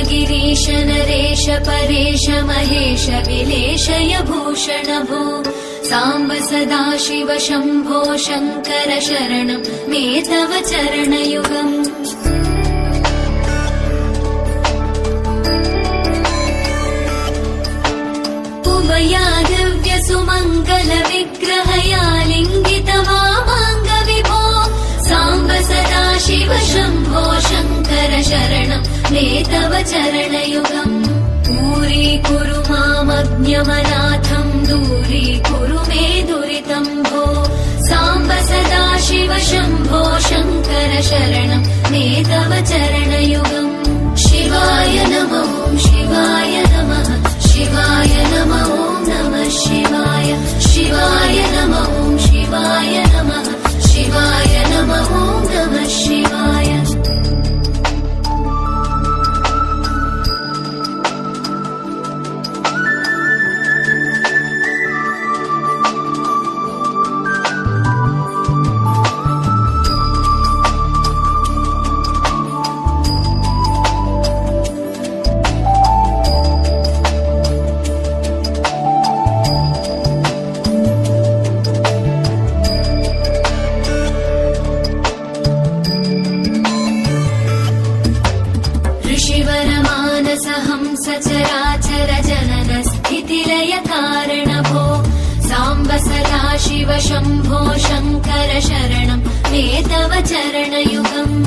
गिरीश नरेश परेश महेश विलेशय भूषण भो साम्ब सदाशिव शम्भो शङ्कर शरणं मे तव चरणयुगम् उमया दिव्य सुमङ्गल विग्रहया लिङ्गित वामाङ्ग विभो साम्ब सदाशिव शम्भो शङ्कर शरणं मे तव चरणयुगम् दूरीकुरु मामज्ञमनाथं दूरीकुरु मे दुरितं भो साम्ब सदाशिव शम्भो शङ्कर शरणं मे तव चरणयुगम् शिवाय नमः शिवाय नमः शिवाय नमः नमः शिवाय शिवाय नमः शिवाय नमः शिवाय नमः नमः शिवाय सचराचर जनन स्थितिलय कारण भो साम्ब सदाशिव शम्भो शङ्कर शरणं मे तव चरणयुगम्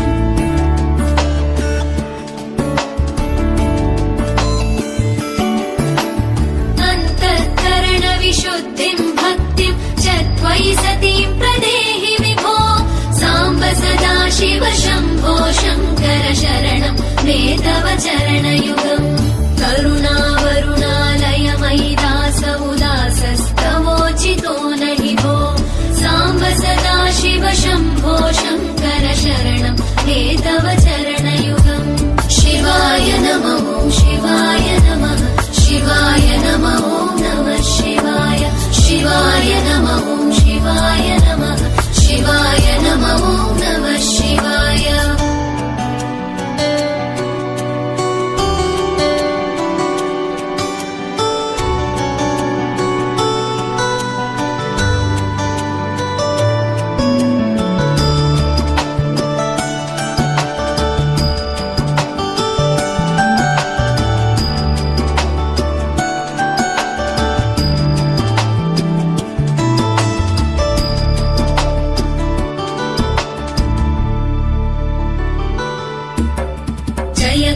अन्तःकरण विशुद्धिं भक्तिं च त्वयि सतीं प्रदेहि विभो साम्ब सदाशिव शम्भो शङ्कर शरणं मे तव चरणयुगम् करुणावरुणालयमयि दास उदासस्तवोचितो नहि भो साम्ब सदाशिव शम्भो शङ्कर शरणं मे तव चरणयुगम् शिवाय नमः शिवाय नमः शिवाय नमः नमः शिवाय शिवाय नमः शिवाय नमः शिवाय नमः नमः शिवाय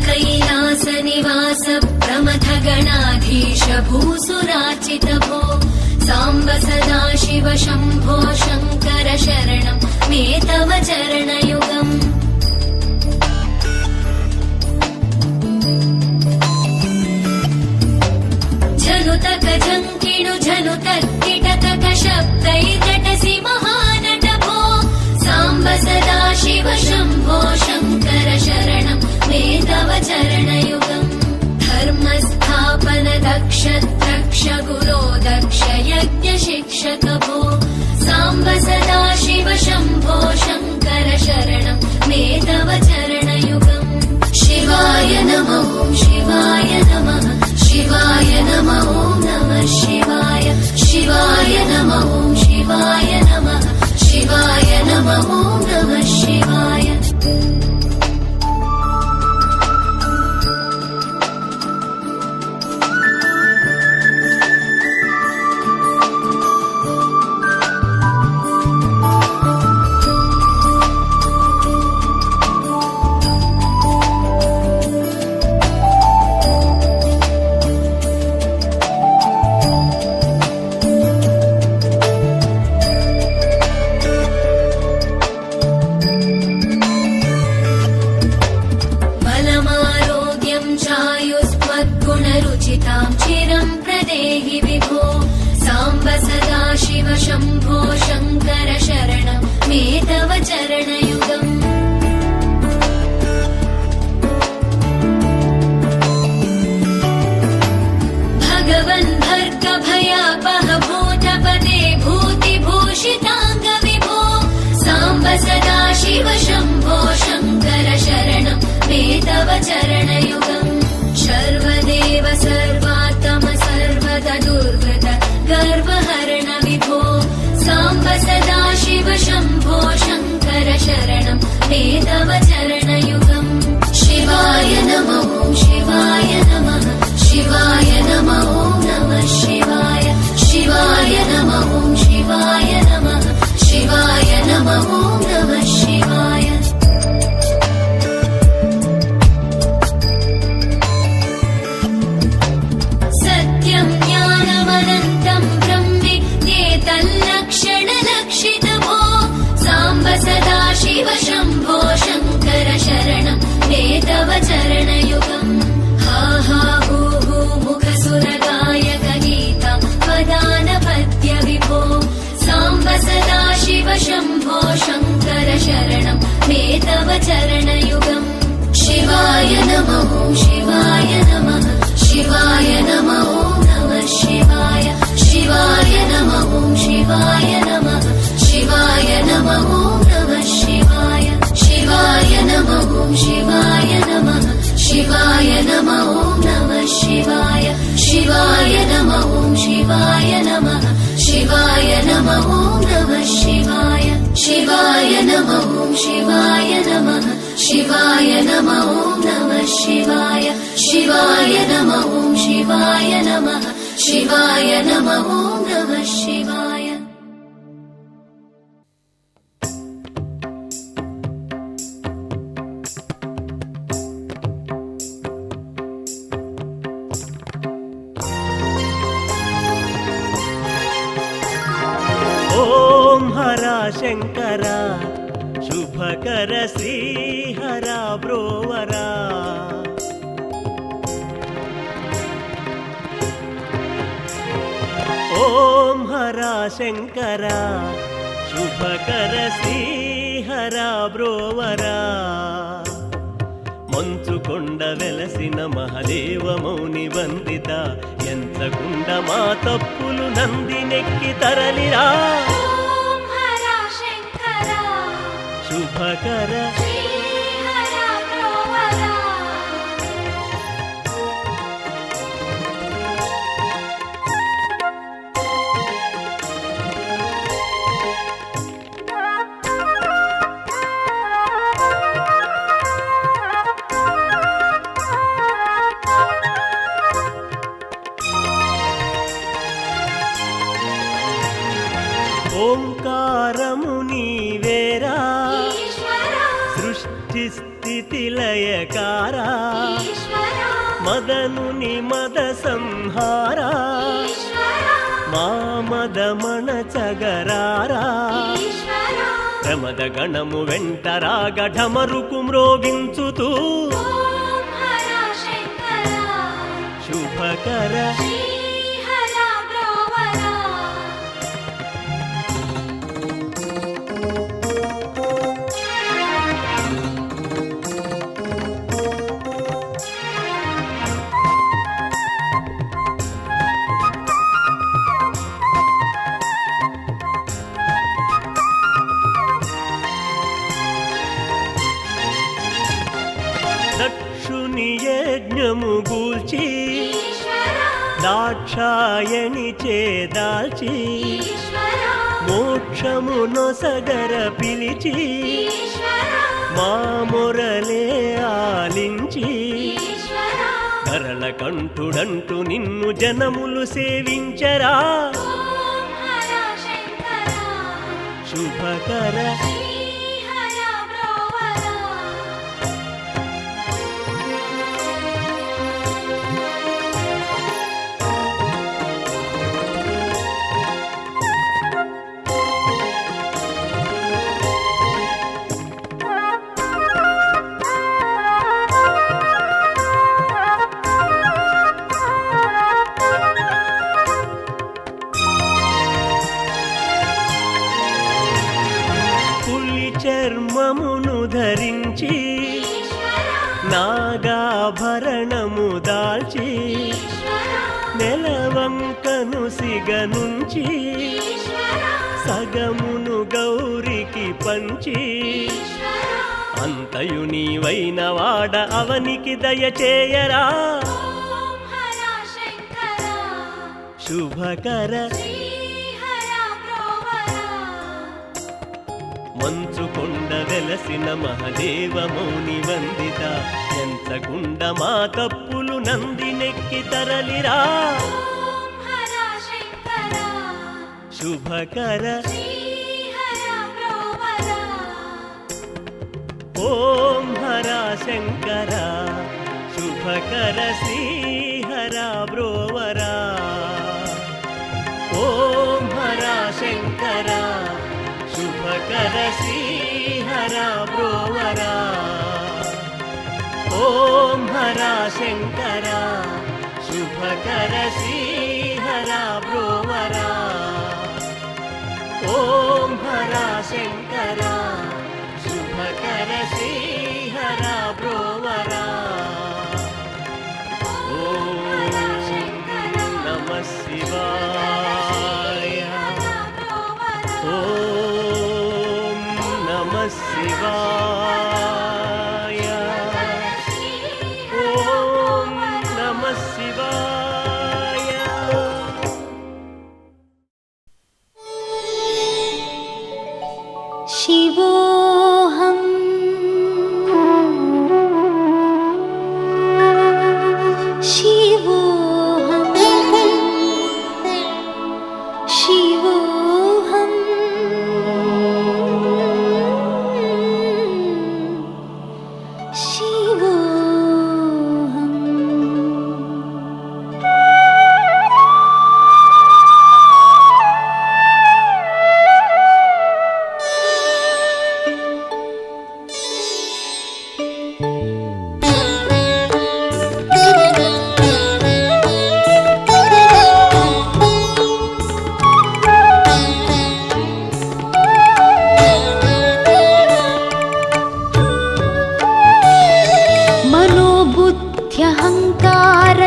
कैलास निवास प्रमथ गणाधीश भूसुराचित भो साम्ब सदाशिव शम्भो शङ्कर शरणं मे तव चरणयुगम् झनुतक झङ्किणु झनुतक किटतक शब्दैर्नटसि महानट भो साम्ब सदाशिव शम्भो शङ्कर शरणं मे तव चरणयुगम् धर्मस्थापन दक्ष द्रक्ष गुरो दक्ष यज्ञ शिक्षक भो साम्ब सदाशिव शम्भो शङ्कर शरणं मे तव चरणयुगम् शिवाय नमः शिवाय नमः शिवाय नमः नमः शिवाय शिवाय नमः शिवाय नमः शिवाय नमः नमः शिवाय विभो साम्ब सदा शिव शम्भो शङ्कर शरणं मे तव चरणयुगम् भगवन् भर्ग भयापह भूतपते भूतिभूषिताङ्ग विभो साम्ब सदा शिव शम्भो शङ्कर शरणं मे तव चरणयुगम् सर्वदेव सर्वात्म सर्वदा दुर्वृत गर्वहरण विभो साम्ब सदा शिव शम्भो शङ्कर शरणं मे तव चरणयुगम् शिवाय नमः शिवाय नमः शिवाय नमः नमः शिवाय शिवाय नमः शिवाय नमः शिवाय नमः नमः शिवाय सत्यं ज्ञानमनन्तं ब्रह्मेत्येतल्लक्षणलक्षितभो साम्ब सदा शिव शम्भो शङ्कर शरणं मे तव चरणयुगम् हा हा हू हू मुखसुरगायक गीतं वदानपद्य विभो साम्ब सदा शिव शम्भो शङ्कर शरणं मे तव चरणयुगम् शिवाय नमः शिवाय नमः शिवाय नमः नमः शिवाय शिवाय नमः शिवाय नमः शिवाय नमः नमः शिवाय शिवाय नमः शिवाय नमः शिवाय नमः नमः शिवाय शिवाय नमः शिवाय नमः शिवाय नमः नमः शिवाय शिवाय नमः शिवाय नमः शिवाय नमः नमः शिवाय शिवाय नमः शिवाय नमः शिवाय नमः नमः शिवाय ఓం హర శంకర శుభకర శ్రీహర బ్రోవరా ఓం హర శంకర శుభకర శ్రీహర బ్రోవరా మంచుకొండ వెలసిన మహదేవ మౌని వందిత ఎంచకుండ మా తప్పులు నందినెక్కి తరలిరా ఓం హర శంకర శుభకర శ్రీహర బ్రోవరా ఓంకారము నీవేరా ఈశ్వరా సృష్టి స్థితి లయకారా ఈశ్వరా మదనుని మద సంహారా ఈశ్వరా మా మదమణ చగరారా ఈశ్వరా ప్రమద గణము వెంటరాగ ఢమరుకు మ్రోగించుతూ ఓం హర శంకర శుభకర శ్రీహర బ్రోవరా దక్షుని యజ్ఞము గూల్చి ఈశ్వరా దాక్షాయణి చేదాల్చి ఈశ్వరా మోక్షము నొసగర పిలిచి ఈశ్వరా మా మొరలే ఆలించి ఈశ్వరా ధరల కంఠుడంటూ నిన్ను జనములు సేవించరా ఓం హర శంకర శుభకర శ్రీహర బ్రోవరా ఆభరణము దాల్చి ఈశ్వరా నెలవంకను సిగనుంచి ఈశ్వరా సగమును గౌరికి పంచి ఈశ్వరా అంతయు నీవైన వాడ అవనికి దయచేయరా ఓం హర శంకర శుభకర శ్రీహర బ్రోవరా మంచుకొండ వెలసిన మహదేవ మౌని వందిత ఎంచకుండ మా తప్పులు నందినెక్కి తరలిరా ఓం హర శంకర శుభకర శ్రీహర బ్రోవరా ఓం హర శంకర శుభకర శ్రీహర బ్రోవరా ఓం హర శంకర శుభకర శ్రీహర బ్రోవరా ఓం హర శంకర శుభకర శ్రీహర బ్రోవరా ఓం హర శంకర శుభకర శ్రీహర బ్రోవరా ఓం నమః శివాయ ఓం నమః శివాయ ఓం నమః శివాయ शिवोऽहं शिवोऽहं शिवोऽहं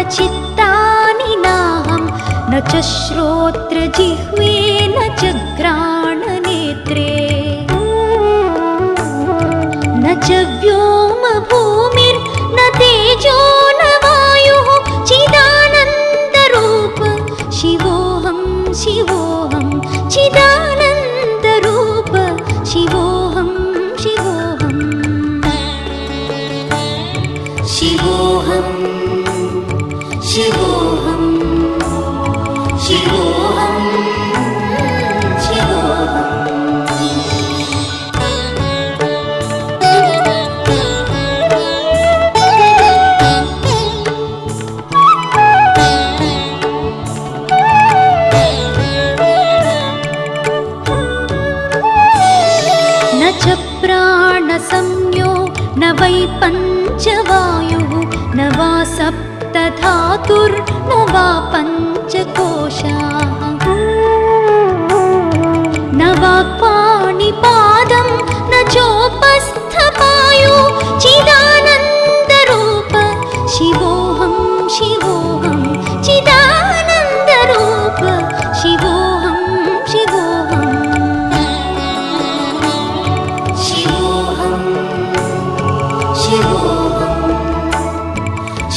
मनोबुद्ध्यहङ्कारचित्तानि नाहं न च श्रोत्रजिह्वे न च घ्राणनेत्रे न च व्योमभूमिर्न तेजो न वायुः चिदानन्दरूप शिवोऽहं शिवोऽहं चिदानन्दरूप शिवोऽहं शिवोऽहं शिवोऽहं शिवोऽहं शिवोऽहं न च प्राणसंज्ञो न वै पञ्चवायुः न वा सप्तधातुर्न वा पञ्चकोशाः न वाक्पाणिपादं न चोपस्थपायु चिदानन्दरूप शिवोऽहं शिवोऽहं चिदानन्दरूप शिवोऽहं शिवोऽहं शिवोऽहं शिवोऽहं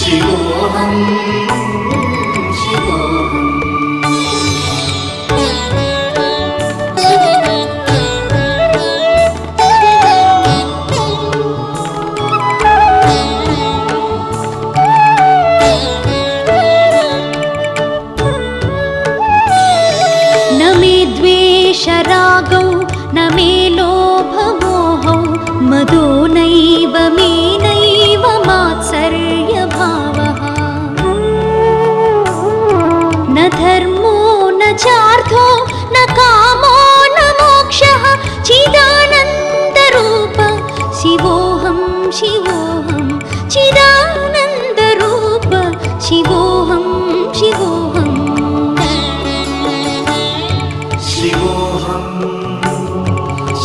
शिवोऽहं शिवोऽहम् न मे द्वेषरागौ न मे लोभमोहौ मदो नैव मे नैव मात्सर्यभावः न धर्मो न चार्थो न कामो न मोक्षः चिदानन्दरूप शिवोऽहं शिवोऽहं चिदानन्दरूप शिवोऽहं शिवोऽहं शिवोऽहं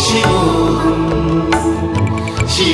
शिवोऽहं शिवोऽहं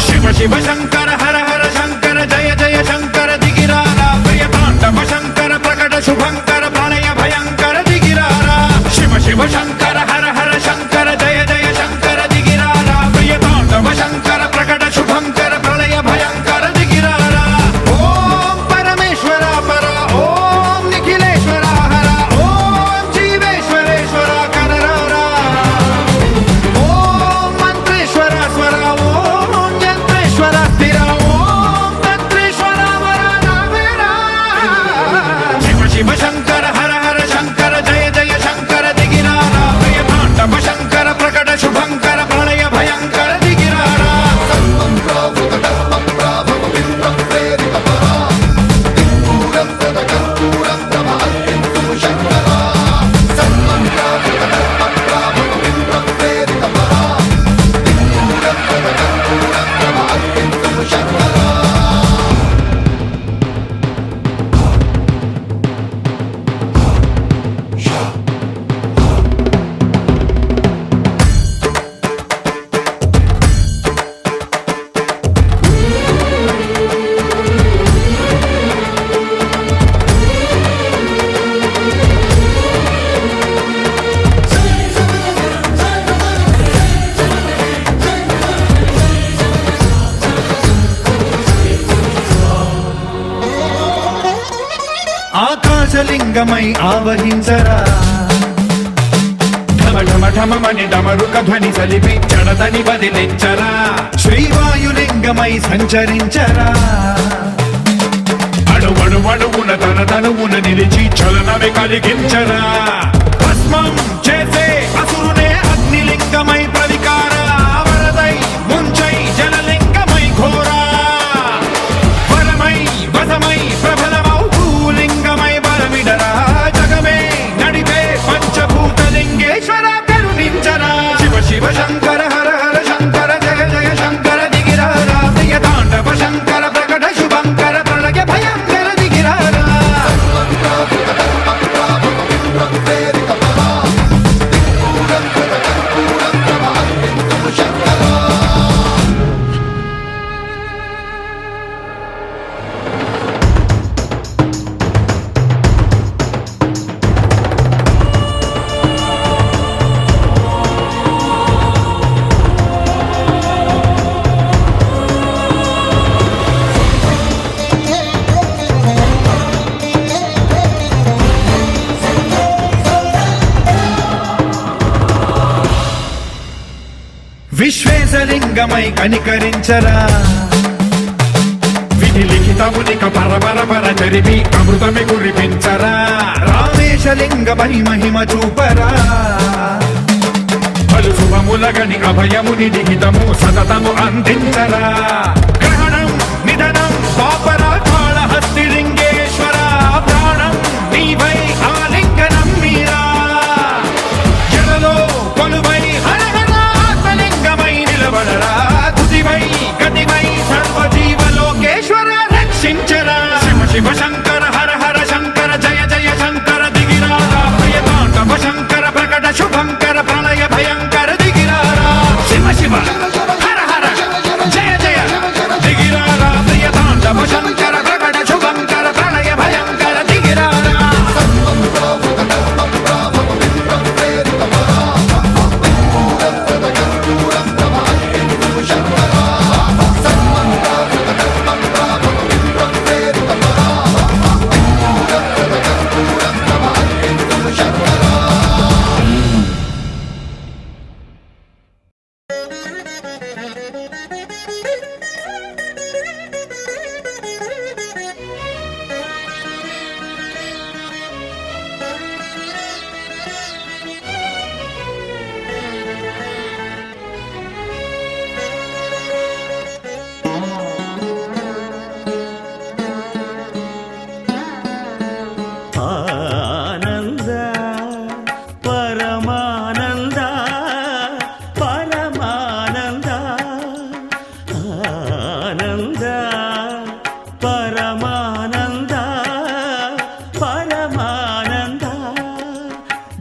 శివ శివ శంకర హర హర శంకర జయ జయ శంకర దిగిరారా ప్రియతాండవ శంకర ప్రకట శుభంకర ప్రళయ భయంకర దిగిరారా శివ శివ శంకర హర హర శంకర జయ జయ శంకర దిగిరారా ప్రియతాండవ శంకర ప్రకట శుభంకర ప్రళయ భయంకర దిగిరారా ఓం పరమేశ్వర పర ఓం నిఖిలేశ్వర హర ఓం జీవేశ్వరేశ్వర కరరారా ఓం మంత్రేశ్వర స్వర ఓం యంత్రేశ్వర స్థిర ఓం తంత్రేశ్వర వర నావేరా శివ శివ శంకర హర హర శంకర జయ జయ శంకర దిగిరారా ప్రియతాండవ శంకర ప్రకట శుభంకర ప్రళయ భయంకర దిగిరారా ఆకాశలింగమై ఆవహించరా ఢమ ఢమ ఢమమని డమరుక ధ్వని సలిపి జడదని బదిలించరా శ్రీవాయులింగమై సంచరించరా అడువడువడువున తన తనువున నిలిచి చలనమే కలిగించరా భస్మం చేసే అసురునే అగ్నిలింగమై ప్రవికార వరదై ముంచై జలలింగమై ఘోరా వరమై వసమై ప్రబలమౌ భూలింగమై బలమిడరా జగమే నడిపే పంచభూతలింగేశ్వర కరుణించరా శివ శివ శంకర హర హర శంకర జయ జయ శంకర దిగిరారా ప్రియతాండవ శంకర ప్రకట శుభంకర ప్రళయ భయంకర దిగిరారా విశ్వేశలింగమై కనికరించరా విధి లిఖితమునిక పరపర జరిపి అమృతమి కురిపించరా రామేశలింగమై మహిమ చూపరా పలు శుభములగని అభయముని లిఖితము సతతము అందించరా గ్రహణం నిధనం పాపరా కాళహస్తి లింగేశ్వర ప్రాణం నీవై ఆలింగనం మీరా జలలో కొలువై హర హర ఆత్మలింగమై నిలబడరా తుదివై గతివై సర్వజీవలోకేశ్వర రక్షించరా శివ శివ శంకర హర హర శంకర జయ జయ శంకర దిగిరారా ప్రియతాండవ శంకర ప్రకట శుభంకర ప్రళయ భయంకర దిగిరారా శివ శివ హర హర జయ జయ దిగిరారా ప్రియతాండవ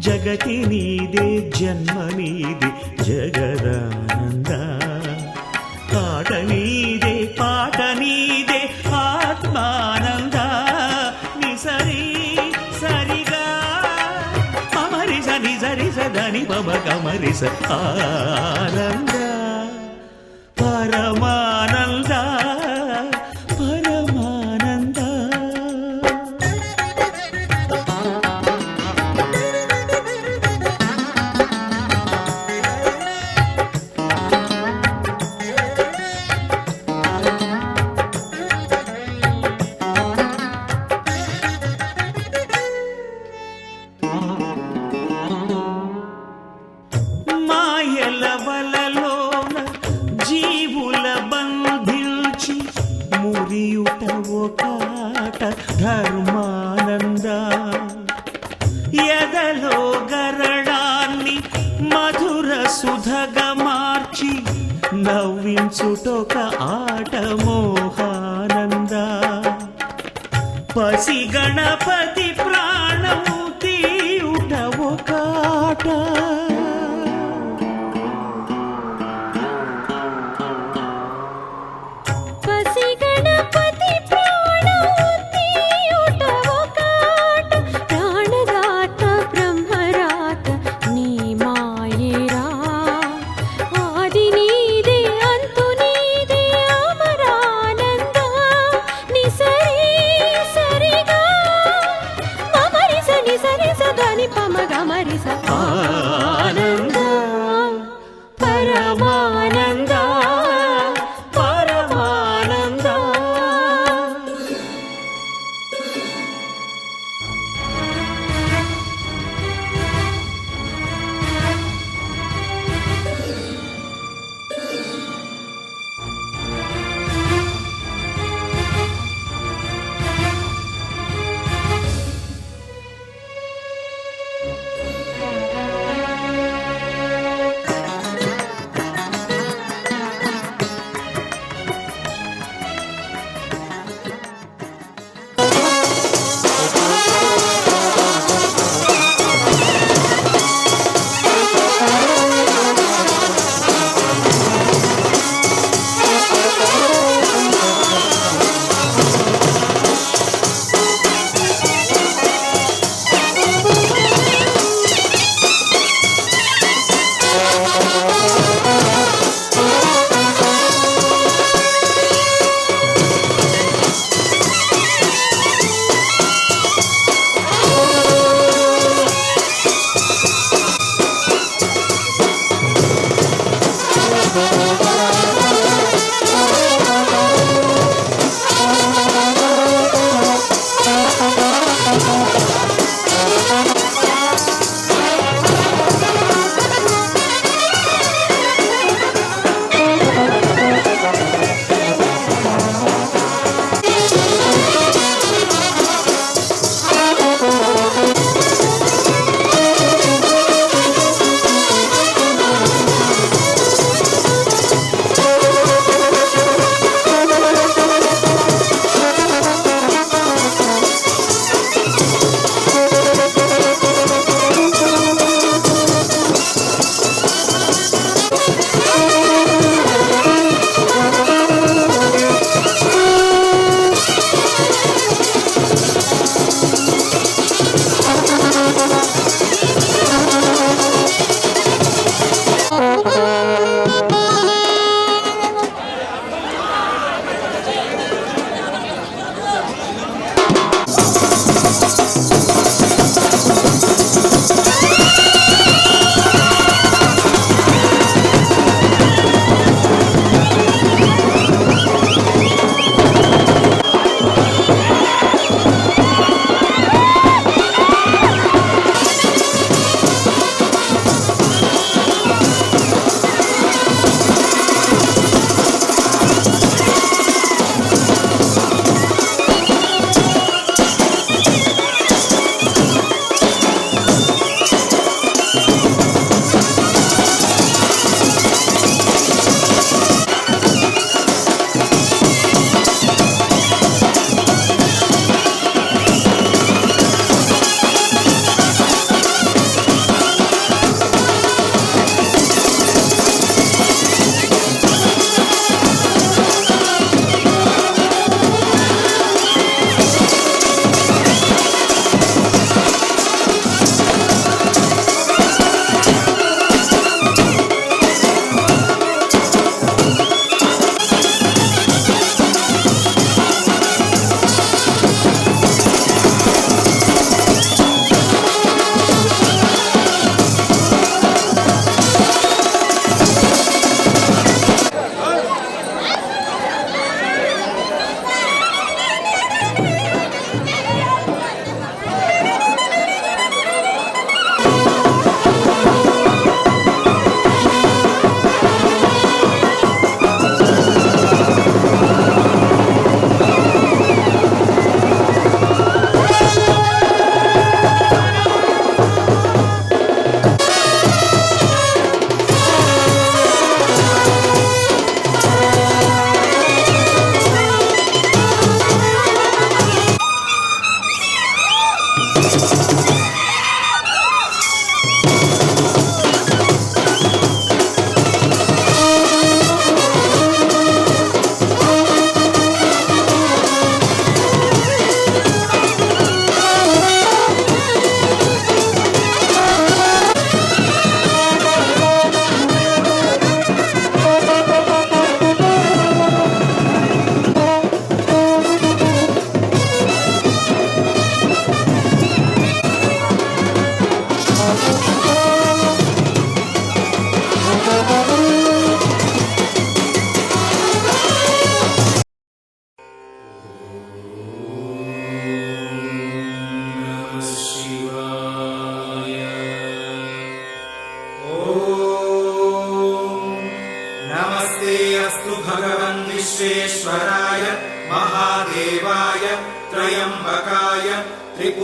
జగతి నీదే జన్మ నీదే జగదానంద ఆట నీదే పాట నీదే ఆత్మానంద నిసరి సరిగా మమరి సని సరి సదని మమ కమరి స ఆనంద పరమానంద పరమానంద మాయల వలలోన జీవుల బంధించి మురియుట ఒకాట ధర్మానంద ఎదలో గరడాన్ని మధుర సుధగా మార్చి నవ్వించుటొక ఆట మోహానంద పసి గణపతి ప్రాణం తీయుట ఒకాట పసి గణపతి ప్రాణోత్తియుట ఒకాట ప్రాణదాత బ్రహ్మరాత నీ మాయేరా ఆది నీదే అంతు నీదే అమరానంద నిసరి సరిగా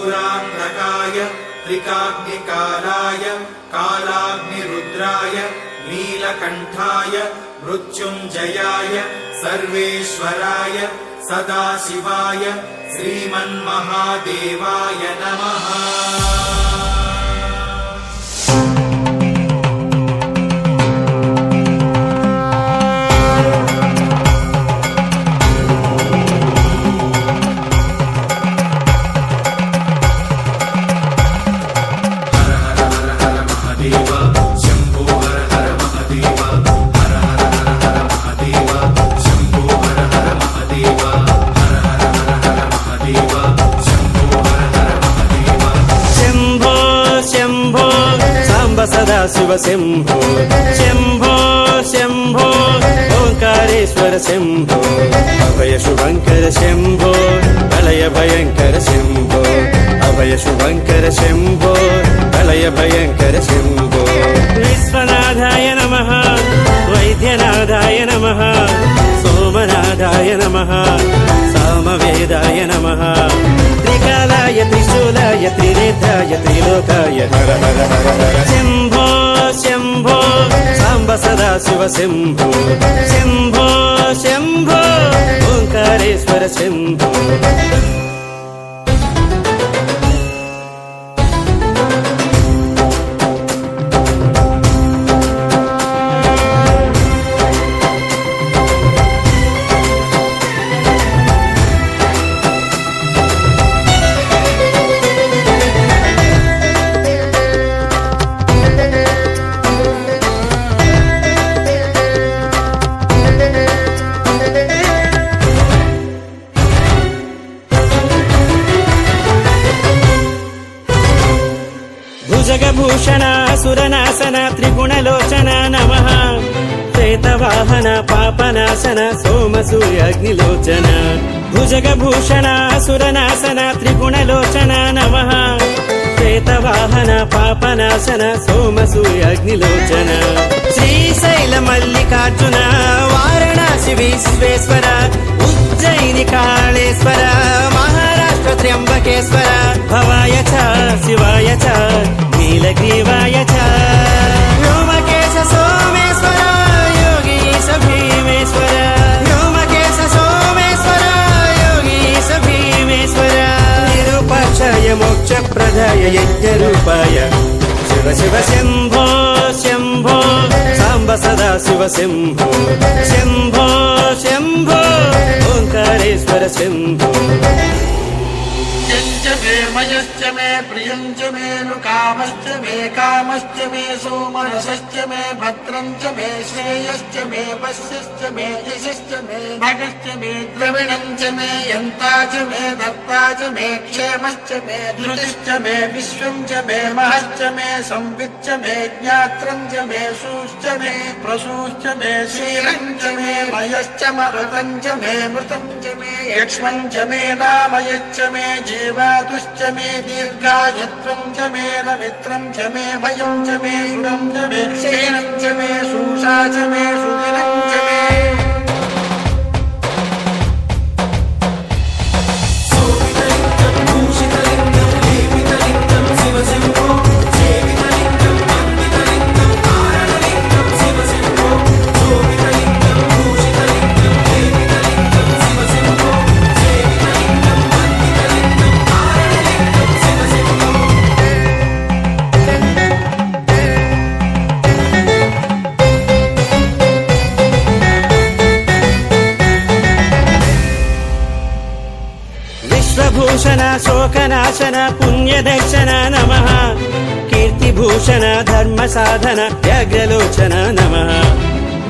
त्रिपुरान्तकाय त्रिकाग्निकालाय कालाग्निरुद्राय नीलकण्ठाय मृत्युञ्जयाय सर्वेश्वराय सदाशिवाय श्रीमन्महादेवाय नमः। सदा शिव शंभो शंभो शंभो ओंकारेश्वर शंभो अभय शुभंकर शंभो प्रलय भयंकर शंभो अभय शुभंकर शंभो प्रलय भयंकर शंभो। विश्वनाथाय नमः वैद्यनाथाय नमः सोमनाथाय नमः सामवेदाय नमः त्रिकालाय त्रिशूलाय त्रिनेत्राय त्रिलोकाय हर हर हर हर। शंभो शंभो सांब सदा शिव शंभो शंभो शंभो ओंकारेश्वर शंभो। भुजगभूषण सुरनाशन त्रिगुणलोचन नमः श्वेतवाहन पापनाशन सोमसूर्याग्निलोचन। भुजगभूषण सुरनाशन त्रिगुणलोचन नमः श्वेतवाहन पापनाशन सोमसूर्याग्निलोचन। श्रीशैल मल्लिकार्जुन वाराणसी विश्वेश्वर उज्जयिनी कालेश्वर महाराष्ट्र त्र्यंबकेश्वर भवाय च शिवाय च नीलग्रीवाय च व्योमकेश सोमेश्वर योगीश भीमेश्वर व्योमकेश सोमेश्वर योगीश भीमेश्वर निरुपक्षय मोक्षप्रदाय यज्ञरूपाय शिव शिव शंभो शंभो सांब सदा शिव शंभो शंभो शंभो ओंकारेश्वर शंभो। यश्च मे मयश्च मे प्रियञ्च मे नुकामश्च मे कामश्च मे सोमरसश्च मे भद्रञ्च मे श्रेयश्च मे वश्यश्च मे यशश्च मे भगश्च मे द्रविणञ्च मे यन्ता च मे दत्ता च मे क्षेमश्च मे धृतिश्च मे विश्वं च मे महश्च मे संविच्च मे ज्ञात्रं च मे सूश्च मे प्रसूश्च मे शीलं च मे मयश्च मरुतं च मे मृतं च मे यक्ष्मं च मे नामयश्च मे जीवातुश्च मे दीर्घायुत्वं च मे रवित्रं च मे भयं च मे गुणं च मे सेनं च मे सूषा च मे सुदिनं च मे। विश्वभूषण शोकनाशन पुण्यदर्शन नमः कीर्तिभूषण धर्मसाधन व्याघ्रलोचन नमः।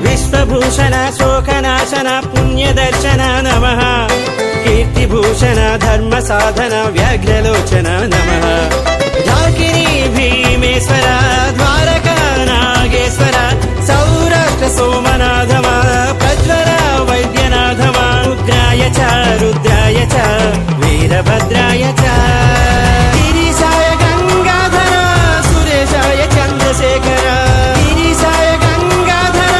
विश्वभूषण शोकनाशन पुण्यदर्शन नमः कीर्तिभूषण धर्मसाधन व्याघ्रलोचन नमः। ढाकिनी भीमेश्वर द्वारका नागेश्वर सौराष्ट्र सोमनाथम प्रज्वल वैद्यनाथम उग्राय च रुद्राय च वीरभद्राय च गिरीशाय गंगाधर सुरेशाय चंद्रशेखर गिरीशाय गंगाधर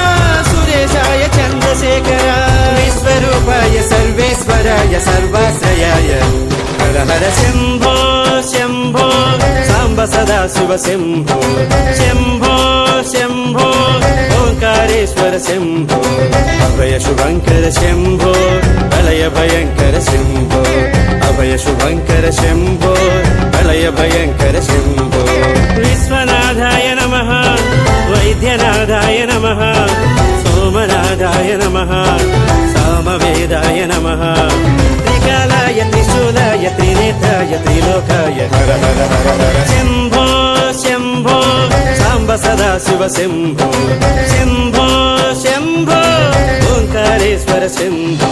सुरेशाय चंद्रशेखर विश्वरूपाय सर्वेश्वराय सर्वाश्रयाय हर हर शंभो సదాశివ శంభో శంభో శంభో ఓంకారేశ్వర శంభో అభయ శుభంకర శంభో ప్రళయ భయంకర శంభో అభయ శుభంకర శంభో ప్రళయ భయంకర శంభో విశ్వనాథాయ నమః వైద్యనాథాయ నమః సోమనాథాయ నమః సామవేదాయ నమః త్రికాలాయ త్రిశూలాయ త్రినేత్రాయ త్రిలోకాయ హర హర హర హర శంభో శంభో సాంబ సదాశివ శంభో శంభో శంభో ఓంకారేశ్వర శంభో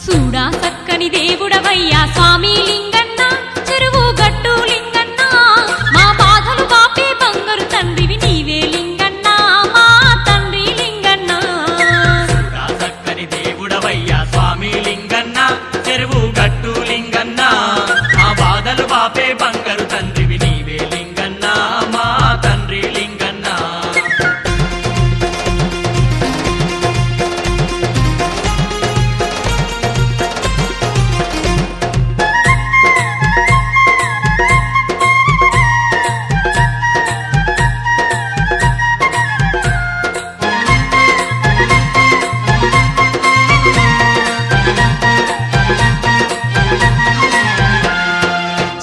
చూడా సక్కని దేవుడవయ్యా స్వామి లింగన్న చెరువు గట్టు లింగన్న మా బాధలు బాపే బంగారు తండ్రివి నీవే లింగన్న మా తండ్రి లింగన్న చక్కని దేవుడవయ్యా స్వామి లింగన్న చెరువు గట్టు లింగన్న మా బాధలు బాపే బంగారు తండ్రివి నీవే లింగన్న మా తండ్రి లింగన్న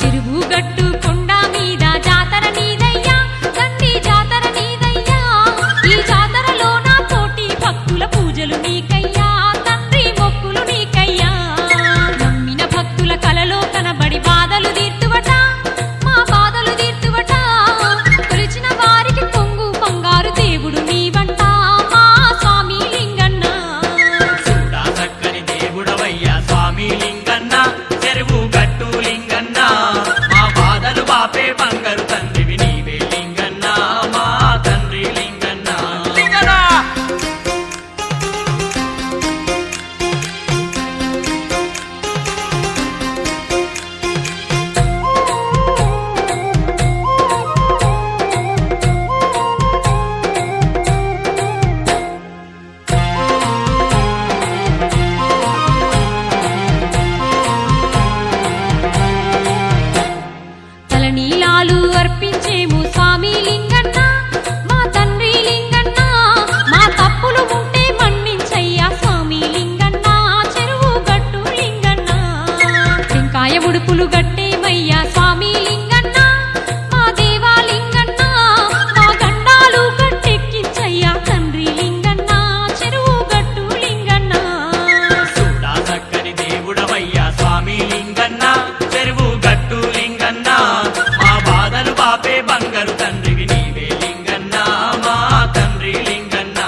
చెరువు గట్టు కొండ మీద జాతర నీదయ్యా తండ్రి జాతర నీదయ్యా ఈ జాతరలో నా కోటి భక్తుల పూజలు నీకయ్యా తండ్రి మొక్కులు నీకయ్యా నమ్మిన భక్తుల కలలో కనబడి బాధలు తీర్తువట మా బాధలు తీర్తువట కొలిచిన వారికి కొంగు బంగారు దేవుడు నీవంట మా స్వామి లింగన్న చూడా చక్కని దేవుడవయ్యా స్వామి లింగన్న చెరువు గట్టు లింగన్న మా బాధలు బాపే బంగారు తండ్రివి నీవే లింగన్న మా తండ్రి లింగన్న తలనీలాలు అర్పించేము స్వామి లింగన్న మా తండ్రి లింగన్న మా తప్పులు ఉంటే మన్నించయ్యా స్వామి లింగన్న చెరువు గట్టు లింగన్న టెంకాయ ఉడుపులు గట్టేమయ్యా స్వామి లింగన్న మా దేవా లింగన్న మా గండాలు గట్టెక్కించయ్యా తండ్రి లింగన్న చెరువు గట్టు లింగన్న చూడా చక్కని దేవుడవయ్యా స్వామి లింగన్న చెరువు గట్టు లింగన్న మా బాధలు బాపే బంగారు తండ్రివి నీవే లింగన్న మా తండ్రి లింగన్న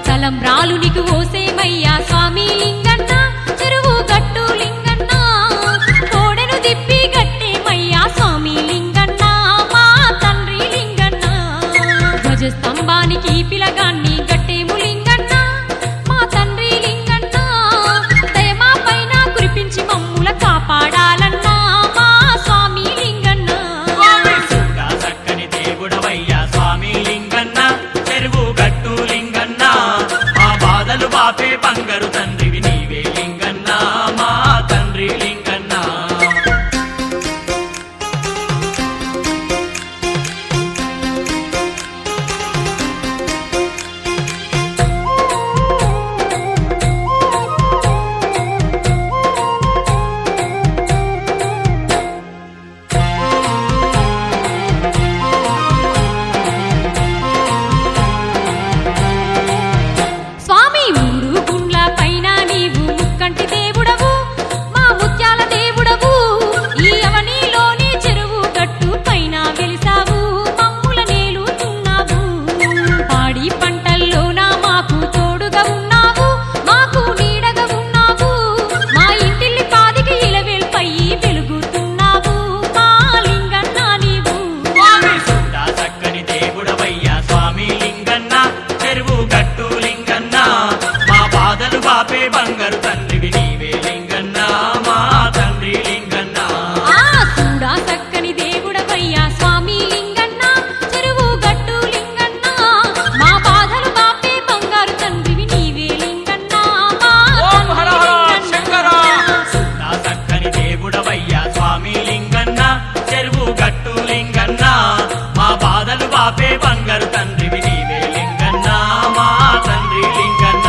తలంబ్రాలు నీకు ఓసేమయ్యా స్వామి లింగన్న చెరువు గట్టు లింగన్న కోడెను దిప్పి గట్టేమయ్యా స్వామి లింగన్న మా తండ్రి లింగన్న ధ్వజస్తంభానికి పిలగాన్ని గట్టేము లింగన్న బంగారు తండ్రివి నీవే లింగన్న మా తండ్రి లింగన్న ఆ చూడా చక్కని దేవుడవయ్యా స్వామి లింగన్న చెరువు గట్టు లింగన్న మా బాధలు బాపే బంగారు తండ్రివి నీవే లింగన్న మా ఓం హర హర తండ్రి శంకర లింగన్న. సున్నా చక్కని దేవుడవయ్యా స్వామి లింగన్న చెరువు గట్టు లింగన్న మా బాధలు బాపే బంగారు తండ్రివి నీవే లింగన్న మా తండ్రి లింగన్న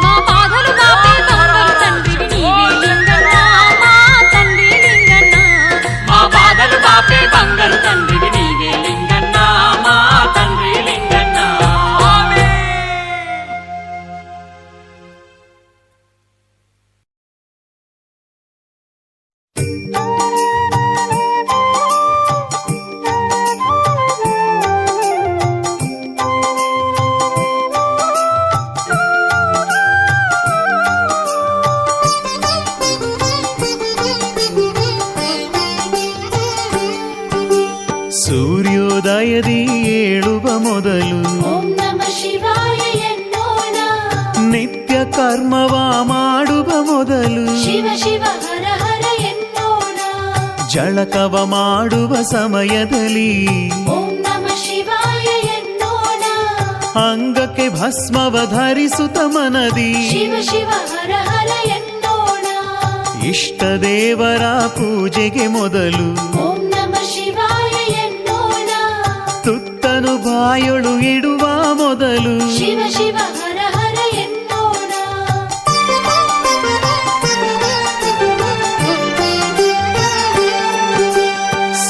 మా బాధలు బాపే బంగారు తండ్రివి నీవే లింగన్న మా తండ్రి లింగన్న మా బాధలు బాపే బంగారు తండ్రివి నీవే లింగన్న మా తండ్రి లింగన్న ಸೂರ್ಯೋದಯದಿ ಏಳುವ ಮೊದಲು ಓಂ ನಮ ಶಿವಾಯ ಎನ್ನೋಣ ನಿತ್ಯ ಕರ್ಮವ ಮಾಡುವ ಮೊದಲು ಶಿವ ಶಿವ ಹರ ಹರ ಎನ್ನೋಣ ಜಳಕವ ಮಾಡುವ ಸಮಯದಲ್ಲಿ ಓಂ ನಮ ಶಿವಾಯ ಎನ್ನೋಣ ಅಂಗಕ್ಕೆ ಭಸ್ಮವ ಧರಿಸುತ್ತ ಮನದಿ ಶಿವ ಶಿವ ಹರ ಹರ ಎನ್ನೋಣ ಇಷ್ಟ ದೇವರ ಪೂಜೆಗೆ ಮೊದಲು ಓಂ ನಮ ಶಿವಾಯ ಎನ್ನೋಣ ತುತ್ತನು ಬಾಯೊಳು ಇಡುವ ಮೊದಲು ಶಿವ ಶಿವ ಹರ ಹರ ಎನ್ನೋಣ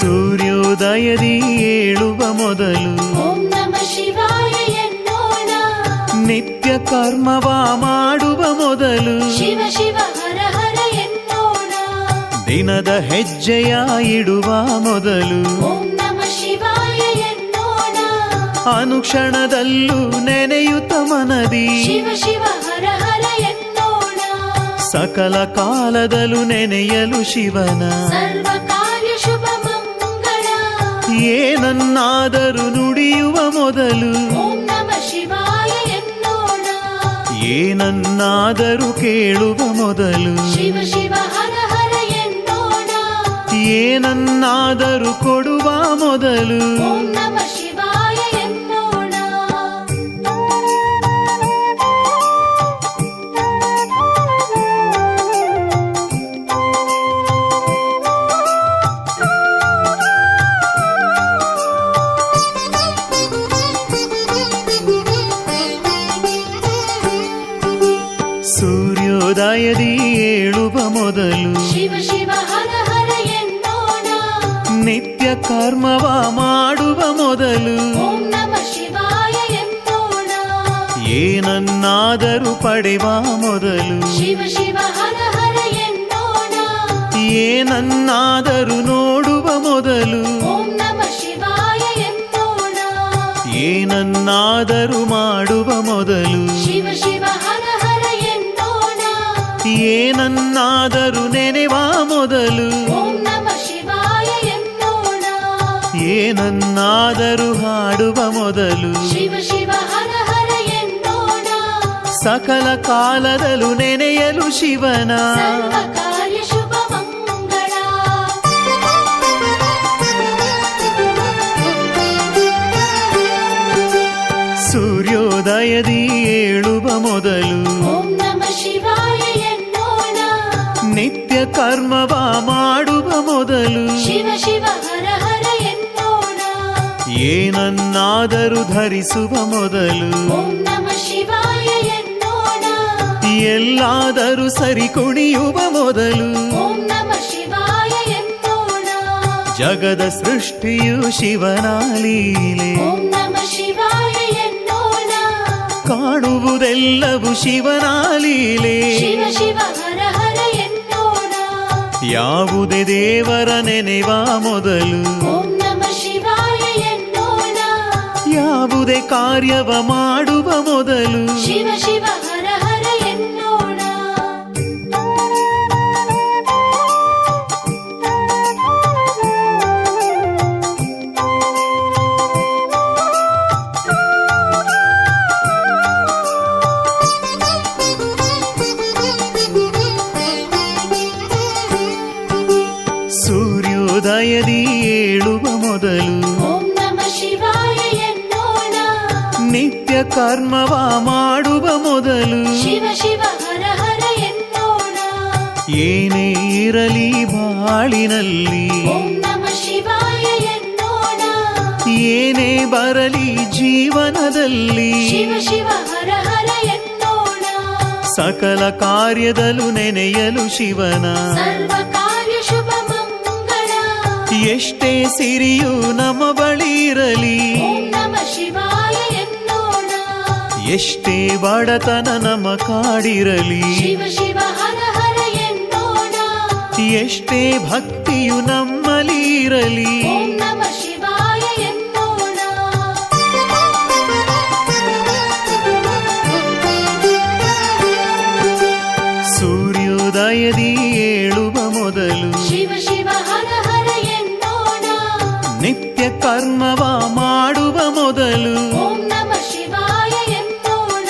ಸೂರ್ಯೋದಯದಿ ಏಳುವ ಮೊದಲು ಓಂ ನಮ ಶಿವಾಯ ಎನ್ನೋಣ ನಿತ್ಯ ಕರ್ಮವ ಮಾಡುವ ಮೊದಲು ಶಿವ ಶಿವ ಹರ ಹರ ಎನ್ನೋಣ ದಿನದ ಹೆಜ್ಜೆಯ ಇಡುವ ಮೊದಲು ಓಂ ನಮ ಶಿವಾಯ ಎನ್ನೋಣ ಅನುಕ್ಷಣದಲ್ಲೂ ನೆನೆಯುತ್ತ ಮನದಿ ಶಿವ ಶಿವ ಹರ ಹರ ಎನ್ನೋಣ ಸಕಲ ಕಾಲದಲ್ಲೂ ನೆನೆಯಲು ಶಿವನ ಸರ್ವ ಕಾರ್ಯ ಶುಭ ಮಂಗಳ ಏನನ್ನಾದರೂ ನುಡಿಯುವ ಮೊದಲು ಓಂ ನಮ ಶಿವಾಯ ಎನ್ನೋಣ ಏನನ್ನಾದರೂ ಕೇಳುವ ಮೊದಲು ಶಿವ ಶಿವ ಹರ ಹರ ಎನ್ನೋಣ ಏನನ್ನಾದರೂ ಕೊಡುವ ಮೊದಲು ಓಂ ನಮ ಶಿವಾಯ ಎನ್ನೋಣ ಸೂರ್ಯೋದಯದಿ ಏಳುವ ಮೊದಲು ಶಿವ ಶಿವ ಹರ ಹರ ಎನ್ನೋಣ ನಿತ್ಯ ಕರ್ಮವ ಮಾಡುವ ಮೊದಲು ಓಂ ನಮ ಶಿವಾಯ ಎನ್ನೋಣ ಏನನ್ನಾದರೂ ಪಡೆವ ಮೊದಲು ಶಿವ ಶಿವ ಹರ ಹರ ಎನ್ನೋಣ ಏನನ್ನಾದರೂ ನೋಡುವ ಮೊದಲು ಓಂ ನಮ ಶಿವಾಯ ಎನ್ನೋಣ ಏನನ್ನಾದರೂ ಮಾಡುವ ಮೊದಲು ಶಿವ ಶಿವ ಹರ ಹರ ಎನ್ನೋಣ ಏನನ್ನಾದರೂ ನೆನೆವ ಮೊದಲು ಓಂ ನಮ ಶಿವಾಯ ಎನ್ನೋಣ ಏನನ್ನಾದರೂ ಹಾಡುವ ಮೊದಲು ಶಿವ ಶಿವ ಹರ ಹರ ಎನ್ನೋಣ ಸಕಲ ಕಾಲದಲ್ಲೂ ನೆನೆಯಲು ಶಿವನ ಸರ್ವ ಕಾರ್ಯ ಶುಭ ಮಂಗಳ ಸೂರ್ಯೋದಯದಿ ಏಳುವ ಮೊದಲು ಓಂ ನಮ ಶಿವಾಯ ಎನ್ನೋಣ ನಿತ್ಯ ಕರ್ಮವ ಮಾಡುವ ಮೊದಲು ಶಿವ ಶಿವ ಹರ ಹರ ಎನ್ನೋಣ ಏನನ್ನಾದರೂ ಧರಿಸುವ ಮೊದಲು ಓಂ ನಮ ಶಿವಾಯ ಎನ್ನೋಣ ಎಲ್ಲಾದರೂ ಸರಿ ಕುಣಿಯುವ ಮೊದಲು ಓಂ ನಮ ಶಿವಾಯ ಎನ್ನೋಣ ಜಗದ ಸೃಷ್ಟಿಯು ಶಿವನ ಲೀಲೆ ಓಂ ನಮ ಶಿವಾಯ ಎನ್ನೋಣ ಕಾಣುವುದೆಲ್ಲವೂ ಶಿವನ ಲೀಲೆ ಶಿವ ಶಿವ ಹರ ಹರ ಎನ್ನೋಣ ಯಾವುದೇ ದೇವರ ನೆನೆವ ಮೊದಲು ಓಂ ನಮ ಶಿವಾಯ ಎನ್ನೋಣ ಯಾವುದೇ ಕಾರ್ಯವ ಮಾಡುವ ಮೊದಲು ಶಿವ ಶಿವ ಹರ ಹರ ಎನ್ನೋಣ ಕರ್ಮವ ಮಾಡುವ ಮೊದಲು ಶಿವ ಶಿವ ಹರ ಹರ ಎನ್ನೋಣ ಏನೇ ಇರಲಿ ಬಾಳಿನಲ್ಲಿ ಓಂ ನಮ ಶಿವಾಯ ಎನ್ನೋಣ ಏನೇ ಬರಲಿ ಜೀವನದಲ್ಲಿ ಶಿವ ಶಿವ ಹರ ಹರ ಎನ್ನೋಣ ಸಕಲ ಕಾರ್ಯದಲ್ಲೂ ನೆನೆಯಲು ಶಿವನ ಸರ್ವ ಕಾರ್ಯ ಶುಭ ಮಂಗಳ ಎಷ್ಟೇ ಸಿರಿಯು ನಮ್ಮ ಬಳಿ ಇರಲಿ ಓಂ ನಮ ಶಿವಾಯ ಎನ್ನೋಣ ಎಷ್ಟೇ ಬಡತನ ನಮ್ಮ ಕಾಡಿರಲಿ ಶಿವ ಶಿವ ಹರ ಹರ ಎನ್ನೋಣ ಎಷ್ಟೇ ಭಕ್ತಿಯು ನಮ್ಮಲ್ಲಿ ಇರಲಿ ಓಂ ನಮ ಶಿವಾಯ ಎನ್ನೋಣ ಸೂರ್ಯೋದಯದಿ ಏಳುವ ಮೊದಲು ಶಿವ ಶಿವ ಹರ ಹರ ಎನ್ನೋಣ ನಿತ್ಯ ಕರ್ಮವ ಮಾಡುವ ಮೊದಲು ಓಂ ನಮ ಶಿವಾಯ ಎನ್ನೋಣ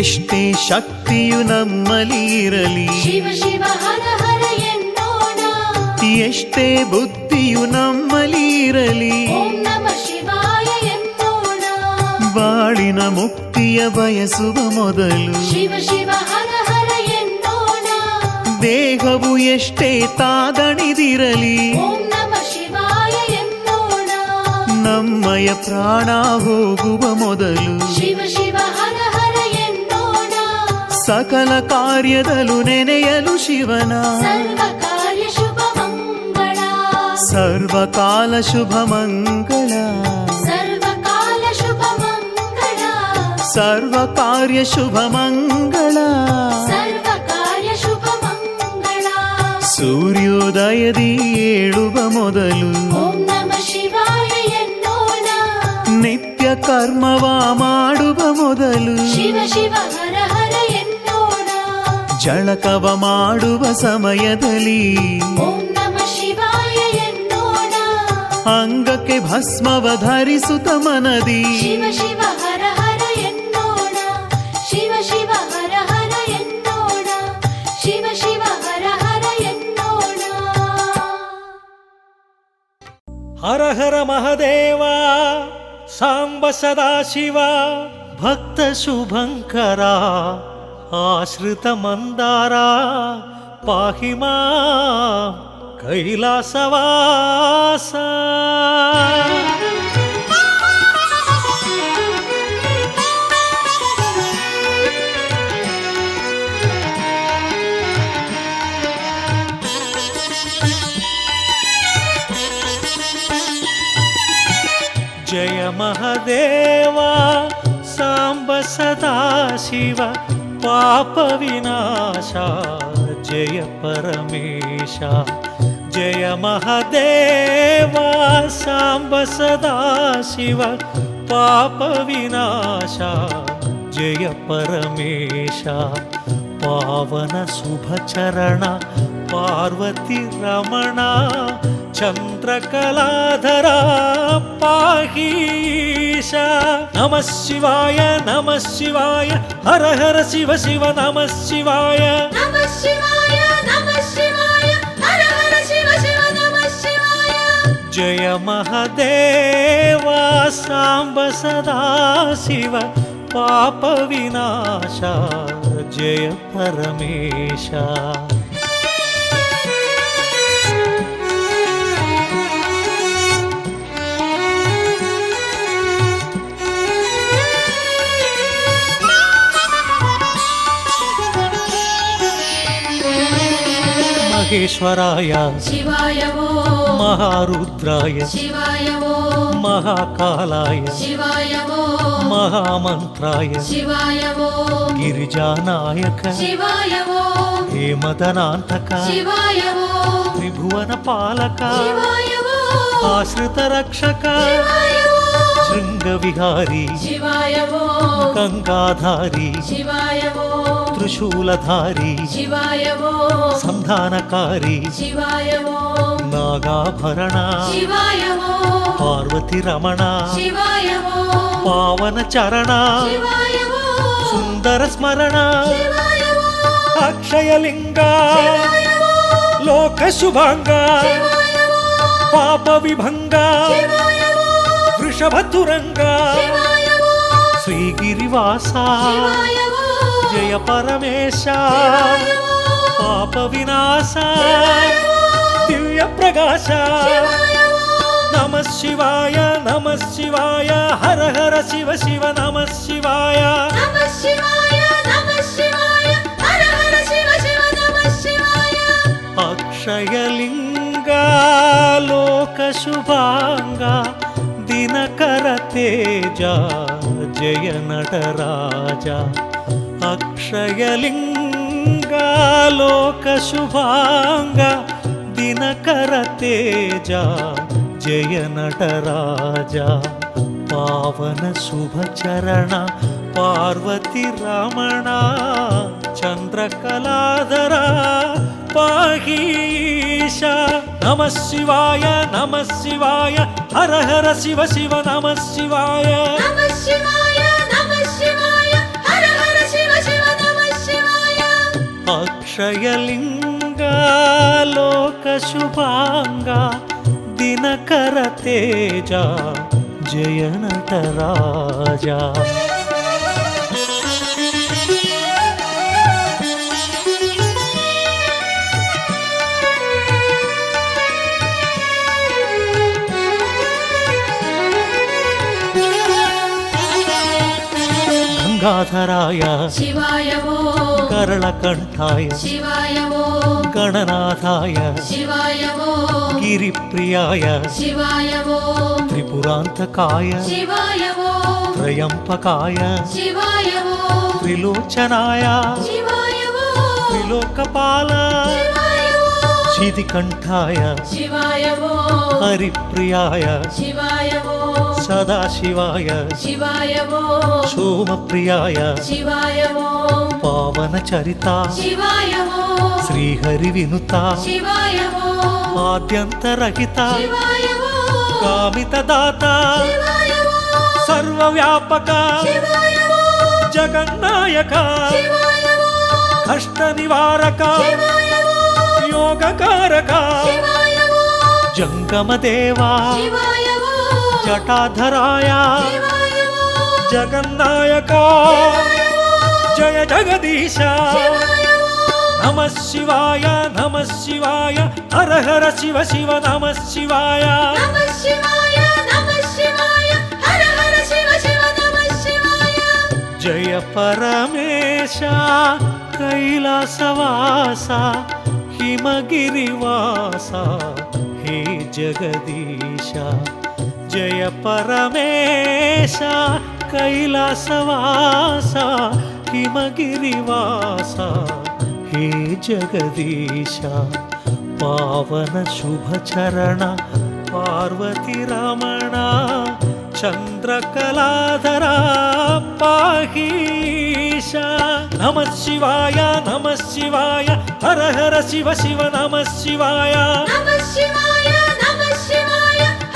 ಎಷ್ಟೇ ಶಕ್ತಿಯು ನಮ್ಮಲ್ಲಿ ಇರಲಿ ಶಿವ ಶಿವ ಹರ ಹರ ಎನ್ನೋಣ ಎಷ್ಟೇ ಬುದ್ಧಿಯು ನಮ್ಮಲ್ಲಿ ಇರಲಿ ಓಂ ನಮ ಶಿವಾಯ ಎನ್ನೋಣ ಬಾಳಿನ ಮುಕ್ತಿಯ ಬಯಸುವ ಮೊದಲು ಶಿವ ಶಿವ ಹರ ಹರ ಎನ್ನೋಣ ದೇಹವು ಎಷ್ಟೇ ತಾದಣಿದಿರಲಿ ಓಂ ನಮ ಶಿವಾಯ ಎನ್ನೋಣ ನಮ್ಮಯ ಪ್ರಾಣ ಹೋಗುವ ಮೊದಲು ಶಿವ ಶಿವ ಹರ ಹರ ಎನ್ನೋಣ ಸಕಲ ಕಾರ್ಯದಲ್ಲೂ ನೆನೆಯಲು ಶಿವನ ಸರ್ವ ಕಾರ್ಯ ಶುಭ ಮಂಗಳ ಸರ್ವಕಾಲ ಶುಭ ಮಂಗಳ ಸರ್ವಕಾಲ ಶುಭ ಮಂಗಳ ಸರ್ವ ಕಾರ್ಯ ಶುಭ ಮಂಗಳ ಸರ್ವ ಕಾರ್ಯ ಶುಭ ಮಂಗಳ ಸೂರ್ಯೋದಯದಿ ಏಳುವ ಮೊದಲು ಓಂ ನಮ ಶಿವಾಯ ಎನ್ನೋಣ ನಿತ್ಯ ಕರ್ಮವ ಮಾಡುವ ಮೊದಲು ಶಿವ ಶಿವ ಹರ ಹರ ಎನ್ನೋಣ ಜಳಕವ ಮಾಡುವ ಸಮಯದಲ್ಲಿ ಓಂ ನಮ ಶಿವಾಯ ಎನ್ನೋಣ ಅಂಗಕ್ಕೆ ಭಸ್ಮವ ಧರಿಸುತ್ತ ಮನದಿ ಶಿವ ಶಿವ ಹರ ಹರ ಎನ್ನೋಣ ಶಿವ ಶಿವ ಹರ ಹರ ಎನ್ನೋಣ ಶಿವ ಶಿವ ಹರ ಹರ ಎನ್ನೋಣ ಹರ ಹರ ಮಹದೇವ ಸಾಂಬ ಸದಾಶಿವ ಭಕ್ತ ಶುಭಂಕರ ಆಶ್ರಿತ ಮಂದಾರ ಪಾಹಿ ಮಾಂ ಕೈಲಾಸವಾಸ ಜಯ ಮಹದೇವ ಸಾಂಬ ಸದಾಶಿವ ಪಾಪ ವಿನಾಶ ಜಯ ಪರಮೇಶ ಜಯ ಮಹದೇವ ಸಾಂಬ ಸದಾಶಿವ ಪಾಪ ವಿನಾಶ ಜಯ ಪರಮೇಶ ಪಾವನ ಶುಭ ಚರಣ ಪಾರ್ವತಿ ರಮಣ ಚಂದ್ರಕಲಾಧರ ಪಾಹೀಶ ನಮಃ ಶಿವಾಯ ಹರ ಹರ ಶಿವ ಶಿವ ನಮಃ ಶಿವಾಯ ನಮಃ ಶಿವಾಯ ಹರ ಹರ ಶಿವ ಶಿವ ನಮಃ ಶಿವಾಯ ಜಯ ಮಹದೇವ ಸಾಂಬ ಸದಾಶಿವ ಪಾಪ ವಿನಾಶ ಜಯ ಪರಮೇಶ ಮಹೇಶ್ವರಾಯ ಶಿವಾಯ ಓಂ ಮಹಾರುದ್ರಾಯ ಶಿವಾಯ ಓಂ ಮಹಾಕಾಲಾಯ ಶಿವಾಯ ಓಂ ಮಹಾಮಂತ್ರಾಯ ಶಿವಾಯ ಓಂ ಗಿರಿಜಾನಾಯಕ ಶಿವಾಯ ಓಂ ಹೇಮದನಾಂತಕ ಶಿವಾಯ ಓಂ ತ್ರಿಭುವನ ಪಾಲಕ ಶಿವಾಯ ಓಂ ಆಶ್ರಿತ ರಕ್ಷಕ ಶಿವಾಯ ಓಂ ಶೃಂಗವಿಹಾರಿ ಶಿವಾಯ ಓಂ ಗಂಗಾಧಾರಿ ಶಿವಾಯ ಓಂ ತ್ರಿಶೂಲಧಾರಿ ಶಿವಾಯ ಓಂ ಸಂಧಾನಕಾರಿ ಶಿವಾಯ ಓಂ ನಾಗಾಭರಣ ಶಿವಾಯ ಓಂ ಪಾರ್ವತಿ ರಮಣ ಶಿವಾಯ ಓಂ ಪಾವನ ಚರಣ ಶಿವಾಯ ಓಂ ಸುಂದರ ಸ್ಮರಣ ಶಿವಾಯ ಓಂ ಅಕ್ಷಯಲಿಂಗ ಶಿವಾಯ ಓಂ ಲೋಕ ಶುಭಾಂಗ ಶಿವಾಯ ಓಂ ಪಾಪ ವಿಭಂಗ ಶಿವಾಯ ಓಂ ವೃಷಭ ತುರಂಗ ಶಿವಾಯ ಓಂ శ్రీగిరివాస శివాయ ఓ జయ పరమేశ శివాయ ఓ పాప వినాశ దివ్య ప్రకాశ నమ శివాయ హర హర శివ శివ నమ శివాయ నమః శివాయ హర హర శివ శివ నమః శివాయ అక్షయలింగ లోక శుభాంగ దినకర తేజ జయ నటరాజ అక్షయలింగ లోక శుభాంగ దినకర తేజ జయ నటరాజ పావన శుభ చరణ పార్వతి రమణ చంద్రకళాధర పాహీశ నమ శివాయ హర హర శివ శివ నమ శివాయ నమః శివాయ హర హర శివ శివ నమః శివాయ అక్షయలింగ లోక శుభాంగ దినకర తేజ జయ నటరాజ గంగాధరాయ శివాయ ఓ కరళకంఠాయ శివాయ ఓ గణనాథాయ శివాయ ఓ గిరిప్రియాయ శివాయ ఓ త్రిపురాంతకాయ శివాయ ఓ త్రయంపకాయ శివాయ ఓ త్రిలోచనాయ శివాయ ఓ త్రిలోకపాల శివాయ ఓ శితికంఠాయ శివాయ ఓ హరిప్రియాయ శివాయ ఓ సదాశివాయ శివాయ ఓ సోమప్రియాయ శివాయ ఓ పావన చరిత శివాయ ఓ శ్రీహరి వినుత శివాయ ఓ ఆద్యంతరహిత శివాయ ఓ కామిత దాత శివాయ ఓ సర్వవ్యాపక శివాయ ఓ జగన్నాయక శివాయ ఓ కష్ట నివారక శివాయ ఓ యోగకారక శివాయ ఓ జంగమ దేవా శివాయ ఓ జటాధరాయ శివాయ ఓ జగన్నాయక జయ జగదీశ నమ శివాయ హర హర శివ శివ నమ శివాయ నమః శివాయ హర హర శివ శివ నమః శివాయ జయ పరమేశ కైలాసవాస హిమగిరివాస హే జగదీశ జయ పరమేశ కైలాసవాస హిమగిరివాస హే జగదీశ పావన శుభ చరణ పార్వతి రమణ చంద్రకళాధర పాహీశ నమ శివాయ హర హర శివ శివ నమ శివాయ నమః శివాయ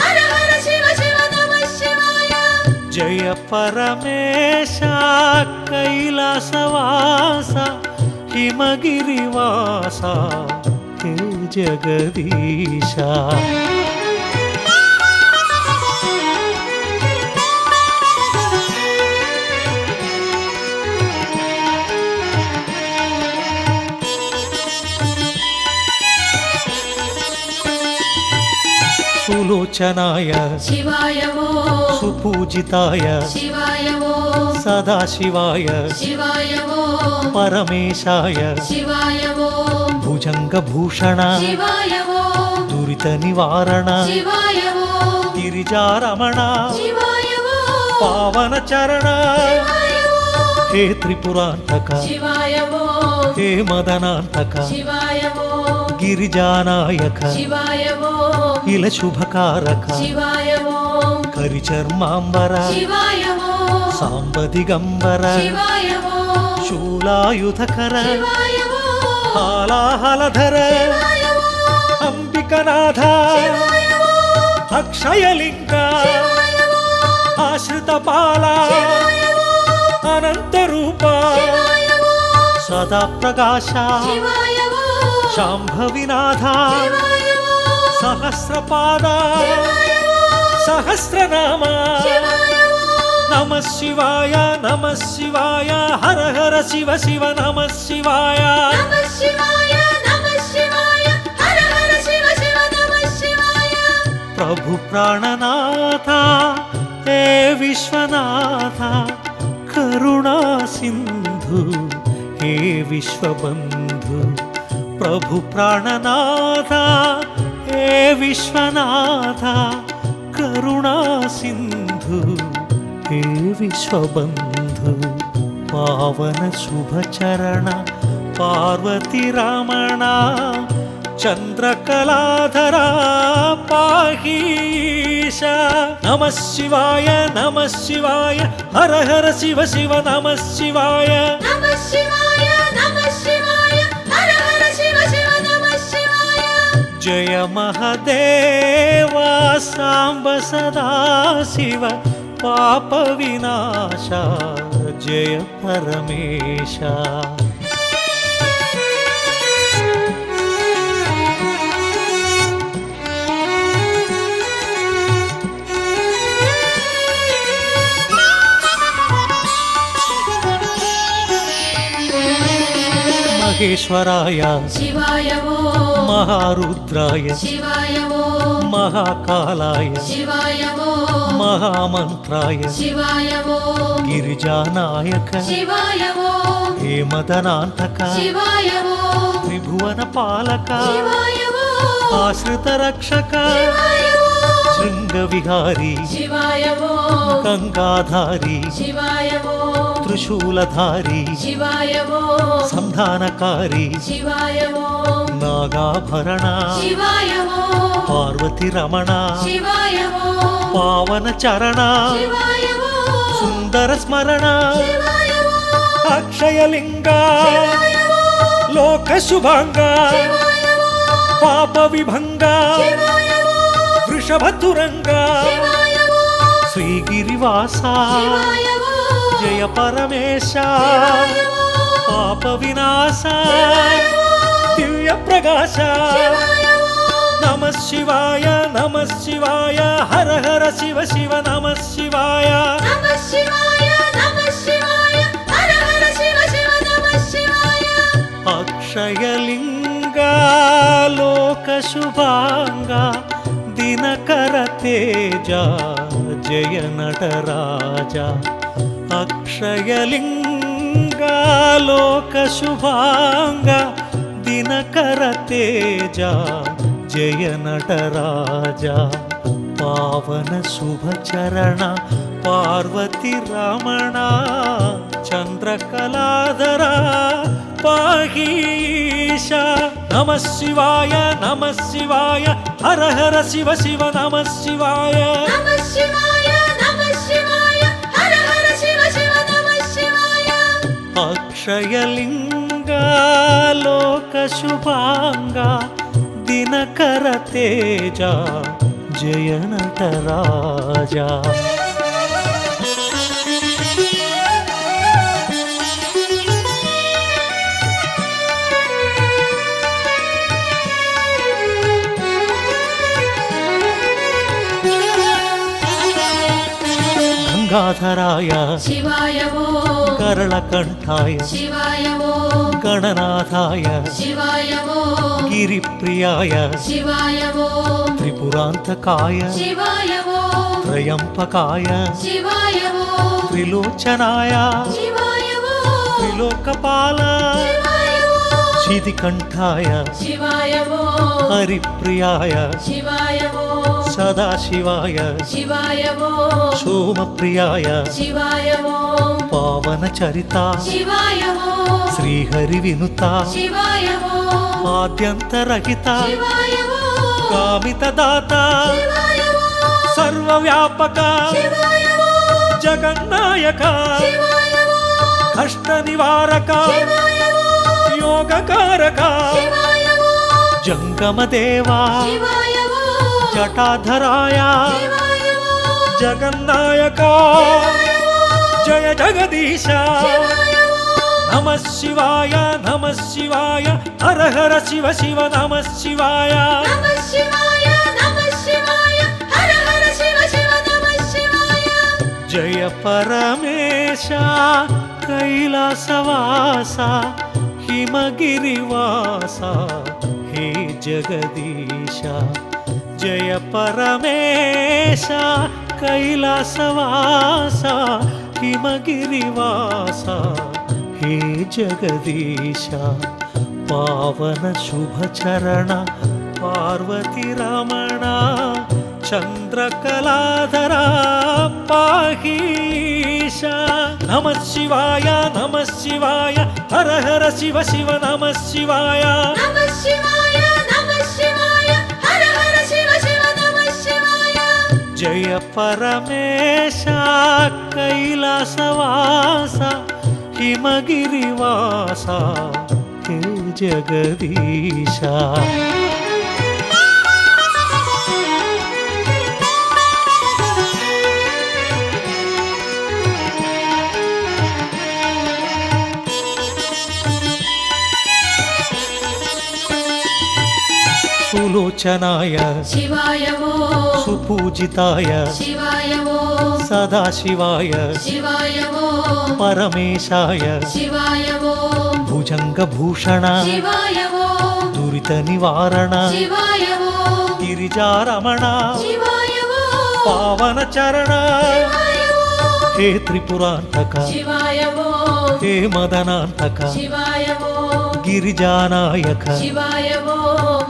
హర హర శివ శివ నమః శివాయ జయ పరమేశ కైలాసవాస హిమగిరివాస హే జగదీశ సులోచనాయ శివాయ ఓ సుపూజితాయ శివాయ ఓ సదాశివాయ శివాయ ఓ పరమేశాయ శివాయ ఓ భుజంగభూషణ శివాయ ఓ దురిత నివారణ శివాయ ఓ గిరిజారమణ శివాయ ఓ పావన చరణ శివాయ ఓ హే త్రిపురాంతక శివాయ ఓ హే మదనాంతక శివాయ ఓ గిరిజానాయక శివాయ ఓ ఇల శుభకారక శివాయ ఓ కరిచర్మాంబర శివాయ ఓ సాంబదిగంబర శివాయ ఓ శూలాయుధకర శివాయ ఓ హాలాహలధర శివాయ ఓ అంబికనాథ శివాయ ఓ అక్షయలింగ శివాయ ఓ ఆశ్రిత బాల అనంత రూప శివాయ ఓ సదా ప్రకాశ శివాయ ఓ శాంభవినాథ శివాయ ఓ సహస్రపాద శివాయ ఓ సహస్రనామ శివాయ ఓ నమ శివాయ నమ శివాయ హర హర శివ శివ నమ శివాయ నమః శివాయ నమః శివాయ హర హర శివ శివ నమః శివాయ ప్రభు ప్రాణనాథ హే విశ్వనాథ కరుణా సింధు హే విశ్వబంధు ప్రభు ప్రాణనాథ హే విశ్వనాథ కరుణా సింధు హే విశ్వబంధు పావన శుభచరణ పార్వతి రమణ చంద్రకళాధరా పాహీశ నమ శివాయ హర హర శివ శివ నమ శివాయ నమః శివాయ హర హర శివ శివ నమః శివాయ జయ మహదేవ సాంబ సదా శివ పాప వినాశ జయ పరమేశ మహేశ్వరాయ శివాయ ఓం మహారుద్రాయ శివాయ ఓం మహాకాలాయ శివాయ ఓం మహామంత్రాయ శివాయ ఓం గిరిజానాయక శివాయ ఓం హేమదనాంతక శివాయ ఓం త్రిభువన పాలక శివాయ ఓం ఆశ్రిత రక్షక శివాయ ఓం శృంగ విహారీ శివాయ ఓం గంగాధారి శివాయ ఓం త్రిశూలధారి శివాయ ఓం సంధానకారి శివాయ ఓం నాగాభరణ శివాయ ఓం పార్వతి రమణ శివాయ ఓం పావన చరణ శివాయ ఓం సుందర స్మరణ శివాయ ఓం అక్షయలింగ శివాయ ఓం లోక శుభంగ శివాయ ఓం పాప విభంగ శివాయ ఓం వృషభతురంగ శివాయ ఓం శ్రీగిరివాస శివాయ ఓం జయ పరమేశ శివాయ ఓం పాప వినాశ దివ్య ప్రకాశ శివాయ ఓం నమ శివాయ హర హర శివ శివ నమ శివాయ నమః శివాయ హర హర శివ శివ నమః శివాయ అక్షయలింగ లోక శుభాంగ దినకర తేజ జయ నటరాజ అక్షయలింగ లోక శుభాంగ దినకర తేజ జయ నటరాజ పావన శుభచరణ పార్వతి రమణ చంద్రకళాధర పాహీశ నమ శివాయ హర హర శివ శివ నమ శివాయ నమః శివాయ హర హర శివ శివ నమః శివాయ అక్షయలింగ లోక శుభాంగ దినకర తేజ జయ నటరాజ గంగాధరాయ శివాయ ఓం కరళకంఠాయ శివాయ ఓం గణనాథాయ శివాయ ఓం గిరిప్రియాయ శివాయ ఓం త్రిపురాంతకాయ శివాయ ఓం త్రయంపకాయ శివాయ ఓం త్రిలోచనాయ శివాయ ఓం త్రిలోకపాల శివాయ ఓం శితికంఠాయ శివాయ ఓం హరిప్రియాయ శివాయ ఓం సదాశివాయ శివాయ ఓం సోమప్రియాయ శివాయ ఓం పావన చరిత శివాయ ఓం శ్రీహరి వినుత శివాయ ఓం ఆద్యంతరహిత శివాయ ఓం కామిత దాత శివాయ ఓం సర్వవ్యాపక శివాయ ఓం జగన్నాయక శివాయ ఓం కష్ట నివారక శివాయ ఓం యోగకారక శివాయ ఓం జంగమ దేవా శివాయ ఓం జటాధరాయ శివాయ ఓం జగన్నాయక జయ జగదీశ శివాయ ఓం నమ శివాయ హర హర శివ శివ నమ శివాయ నమః శివాయ హర హర శివ శివ నమః శివాయ జయ పరమేశ కైలాసవాస హిమగిరివాస హే జగదీశ జయ పరమేశ కైలాసవాస హిమగిరివాస హే జగదీశ పావన శుభచరణ పార్వతి రమణ చంద్రకళాధర పాహీశ నమః శివాయ నమః శివాయ హర హర శివ శివ నమః శివాయ నమః శివాయ నమః శివాయ హర హర శివ శివ నమః శివాయ జయ పరమేశ కైలాసవాస హిమగిరివాస హే జగదీశ సులోచనాయ శివాయ ఓం సుపూజితాయ శివాయ ఓం సదాశివాయ శివాయ ఓం పరమేశాయ శివాయ ఓం భుజంగభూషణ శివాయ ఓం దురిత నివారణ శివాయ ఓం గిరిజారమణ శివాయ ఓం పావన చరణ శివాయ ఓం హే త్రిపురాంతక శివాయ ఓం హే మదనాంతక శివాయ ఓం గిరిజానాయక శివాయ ఓం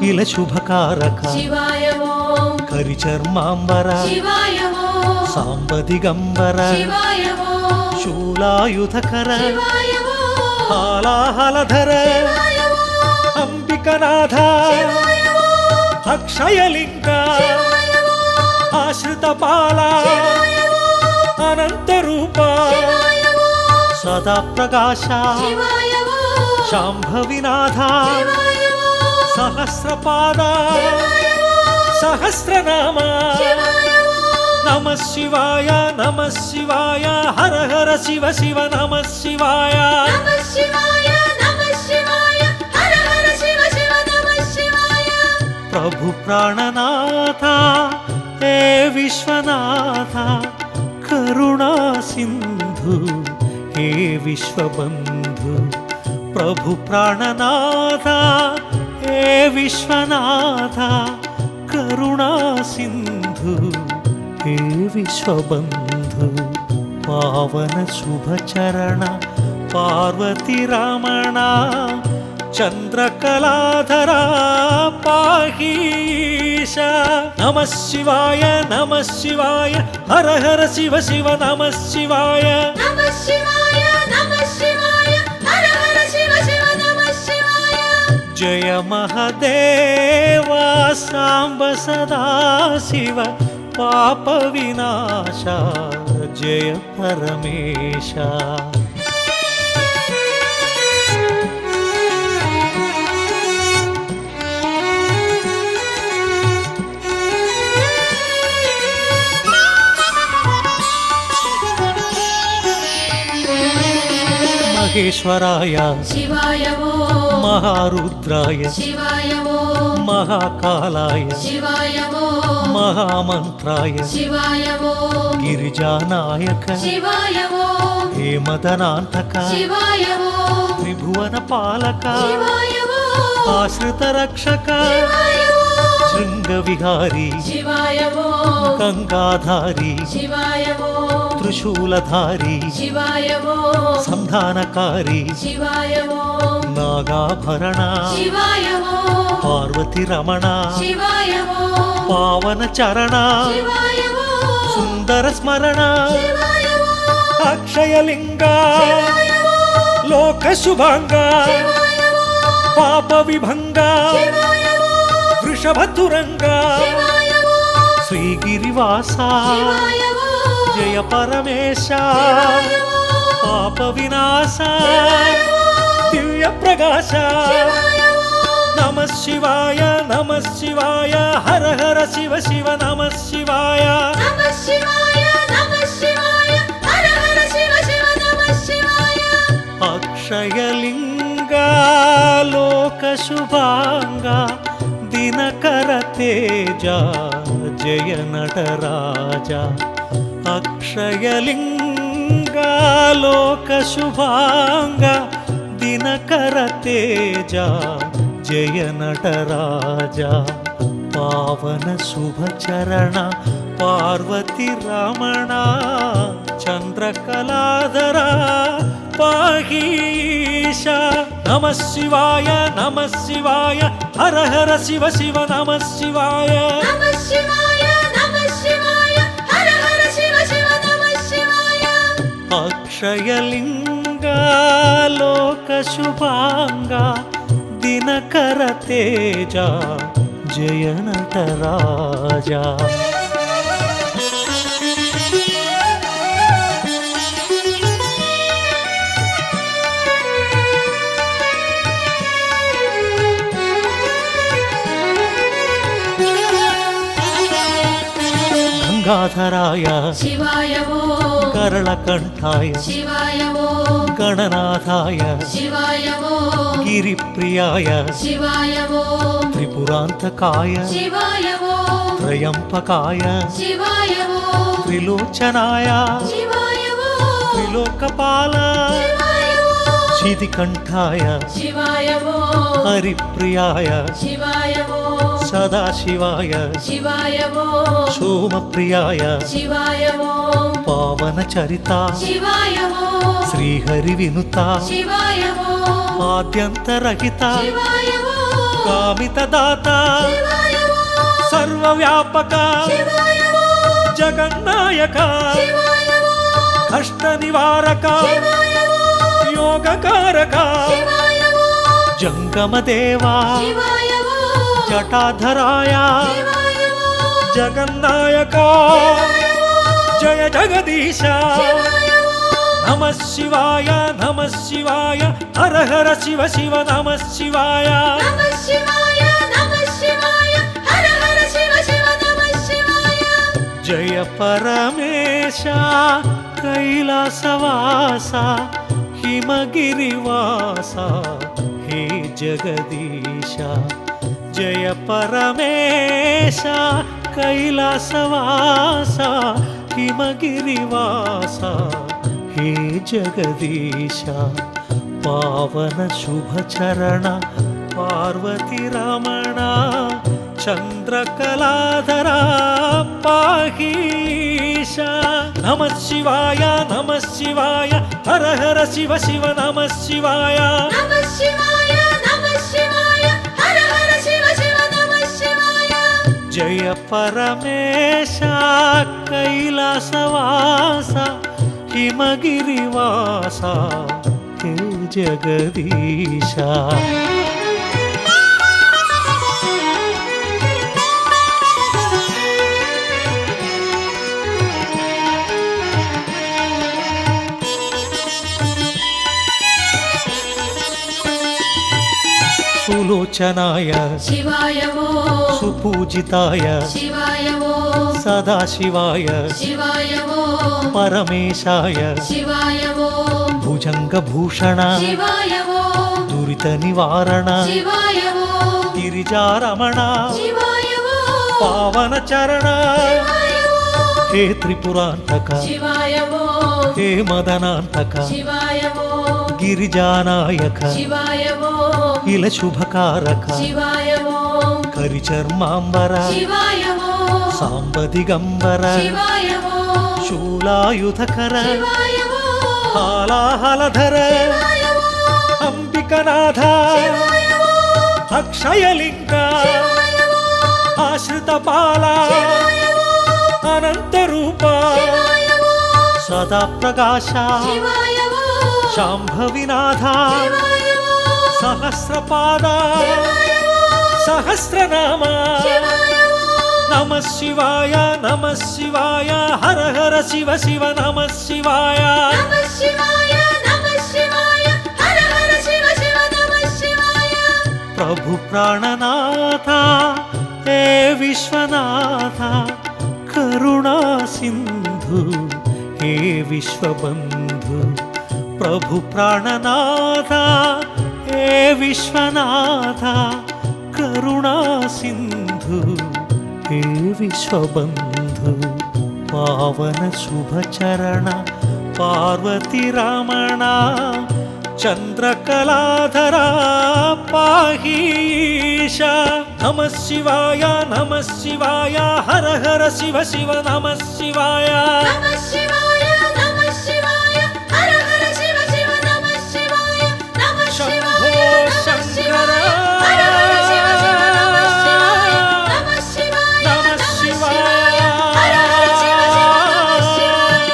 ఇల శుభకారక శివాయ ఓం కరిచర్మాంబర శివాయ ఓం సాంబదిగంబర శివాయ ఓం శూలాయుధకర శివాయ ఓం హాలాహలధర శివాయ ఓం అంబికనాథ శివాయ ఓం అక్షయలింగ శివాయ ఓం ఆశ్రిత పాల అనంత రూప శివాయ ఓం సదా ప్రకాశ శివాయ ఓం శాంభవినాథ శివాయ ఓం సహస్రపాద సహస్రనామ నమః శివాయ నమః శివాయ హర హర శివ శివ నమః శివాయ నమః శివాయ నమః శివాయ హర హర శివ శివ నమః శివాయ ప్రభు ప్రాణనాథ హే విశ్వనాథ కరుణా సింధు హే విశ్వబంధు ప్రభు ప్రాణనాథ హే విశ్వనాథ కరుణా సింధు హే విశ్వబంధు పావన శుభచరణ పార్వతి రమణ చంద్రకళాధర పాహీశ నమః శివాయ నమః శివాయ హర హర శివ శివ నమః శివాయ నమః శివాయ నమః శివాయ హర హర శివ శివ నమః శివాయ జయ మహదేవ సాంబ సదా శివ పాప వినాశ జయ పరమేశ మహేశ్వరాయ శివాయ ఓం మహారుద్రాయ శివాయ ఓం మహాకాలాయ శివాయ ఓం మహామంత్రాయ శివాయ ఓం గిరిజానాయక శివాయ ఓం హేమదనాంతక శివాయ ఓం త్రిభువన పాలక శివాయ ఓం ఆశ్రిత రక్షక శివాయ ఓం శృంగ విహారీ శివాయ ఓం గంగాధారి శివాయ ఓం త్రిశూలధారి శివాయ ఓం సంధానకారి శివాయ ఓం నాగాభరణ శివాయ ఓం పార్వతి రమణ శివాయ ఓం పావన చరణ శివాయ ఓం సుందర స్మరణ శివాయ ఓం అక్షయలింగ శివాయ ఓం లోక శుభాంగ శివాయ ఓం పాప విభంగ శివాయ ఓం వృషభతురంగ శివాయ ఓం శ్రీగిరివాస శివాయ ఓం జయ పరమేశ శివాయ ఓం పాప వినాశ శివాయ ఓం దివ్య ప్రకాశ శివాయ ఓం నమః శివాయ నమః శివాయ హర హర శివ శివ నమః శివాయ నమః శివాయ నమః శివాయ హర హర శివ శివ నమః శివాయ అక్షయలింగ లోక శుభాంగ దినకర తేజ జయ నటరాజ అక్షయలింగ లోక శుభాంగ దినకర తేజ జయ నటరాజ పావన శుభచరణ పార్వతి రమణ చంద్రకళాధర పాహీశ నమ శివాయ హర హర శివ శివ నమ శివాయ నమః శివాయ హర హర శివ శివ నమః శివాయ అక్షయలింగ లోక శుభాంగ దినకర తేజ జయ నటరాజ గంగాధరాయ శివాయ ఓం కరళకంఠాయ శివాయ ఓం గణనాథాయ శివాయ ఓం గిరిప్రియాయ శివాయ ఓం త్రిపురాంతకాయ శివాయ ఓం త్రయంపకాయ శివాయ ఓం త్రిలోచనాయ శివాయ ఓం త్రిలోకపాల శివాయ ఓం శితికంఠాయ శివాయ ఓం హరిప్రియాయ శివాయ ఓం సదాశివాయ శివాయ ఓం సోమప్రియాయ శివాయ ఓం పావన చరిత శివాయ ఓం శ్రీహరి వినుత శివాయ ఓం ఆద్యంతరహిత శివాయ ఓం కామిత దాత శివాయ ఓం సర్వవ్యాపక శివాయ ఓం జగన్నాయక శివాయ ఓం కష్ట నివారక శివాయ ఓం యోగకారక శివాయ ఓం జంగమ దేవా శివాయ ఓం జటాధరాయ శివాయ ఓం జగన్నాయక జయ జగదీశ నమ శివాయ హర హర శివ శివ నమ శివాయ నమః శివాయ హర హర శివ శివ నమః శివాయ జయ పరమేశ కైలాసవాస హిమగిరివాస హే జగదీశ జయ పరమేశ కైలాసవాస హిమగిరివాస హే జగదీశ పావన శుభచరణ పార్వతి రమణ చంద్రకళాధర పాహీశ నమ శివాయ హర హర శివ శివ నమ శివాయ నమః శివాయ హర హర శివ శివ నమః శివాయ జయ పరమేశ కైలాసవాస హిమగిరివాస హే జగదీశ సులోచనాయ శివాయ ఓం సుపూజితాయ శివాయ ఓం సదాశివాయ శివాయ ఓం పరమేశాయ శివాయ ఓం భుజంగభూషణ శివాయ ఓం దురిత నివారణ శివాయ ఓం గిరిజారమణ శివాయ ఓం పావన చరణ శివాయ ఓం హే త్రిపురాంతక శివాయ ఓం హే మదనాంతక శివాయ ఓం గిరిజానాయక శివాయ ఓం ఇల శుభకారక శివాయ ఓం కరిచర్మాంబర శివాయ ఓం సాంబదిగంబర శివాయ ఓం శూలాయుధకర శివాయ ఓం హాలాహలధర శివాయ ఓం అంబికనాథ శివాయ ఓం అక్షయలింగ శివాయ ఓం ఆశ్రిత బాల శివాయ ఓం అనంత రూప శివాయ ఓం సదా ప్రకాశ శివాయ ఓం శాంభవినాథ శివాయ ఓం సహస్రపాద శివాయ ఓం సహస్రనామ శివాయ ఓం నమ శివాయ హర హర శివ శివ నమ శివాయ నమః శివాయ హర హర శివ శివ నమః శివాయ ప్రభు ప్రాణనాథ హే విశ్వనాథ కరుణా సింధు హే విశ్వబంధు ప్రభు ప్రాణనాథ హే విశ్వనాథ కరుణా సింధు హే విశ్వబంధు పావన శుభచరణ పార్వతి రమణ చంద్రకళాధర పాహీశ నమః శివాయ హర హర శివ శివ నమః శివాయ నమః శివాయ హర హర శివ శివ నమః శివాయ నమః శివాయ నమః శివాయ హర హర శివ శివ నమః శివాయ నమః శివాయ నమః శివాయ హర హర శివ శివ నమః శివాయ.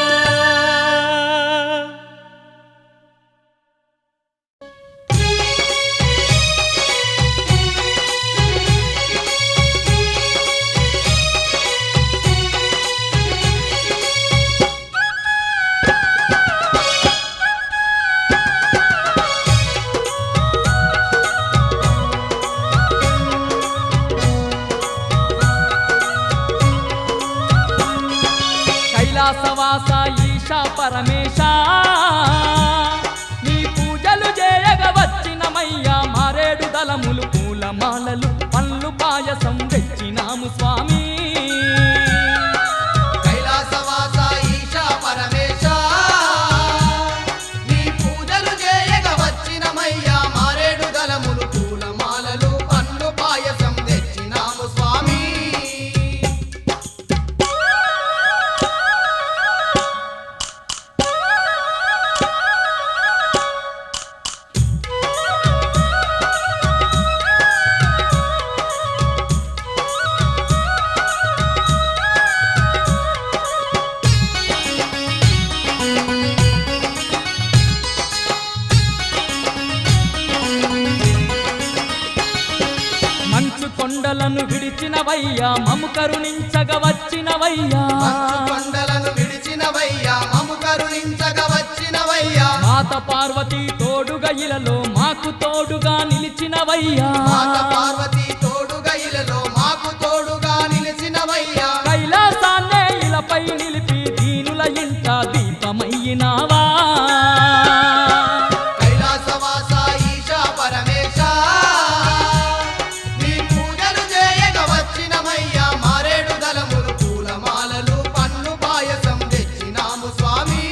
కైలాసవాస ఈశా పరమేశ నీ పూజలు చేయగ వచ్చినమయ్యా మారేడు దళములు పూలమాలలు పళ్ళు పాయసం తెచ్చినాము స్వామి కైలాసవాస ఈశా పరమేశ నీ పూజలు చేయగ వచ్చినమయ్యా మారేడు దళములు పూలమాలలు పండ్లు పాయసం తెచ్చినాము స్వామి మంచు కొండలను విడిచినవయ్యా మము కరుణించగ వచ్చినవయ్యా మంచు కొండలను విడిచినవయ్యా మము కరుణించగ వచ్చినవయ్యా మాత పార్వతి తోడుగా ఇలలో మాకు తోడుగా నిలిచినవయ్యా మాత పార్వతి తోడుగా ఇలలో మాకు తోడుగా నిలిచినవయ్యా కైలాసాన్నే ఇలపై నిలిపి దీనుల ఇంట దీపమయ్యినావా కైలాసవాస ఈశా పరమేశ నీ పూజలు చేయగ వచ్చినమయ్యా మారేడు దళములు పూలమాలలు పన్ను పాయసం తెచ్చినాము స్వామి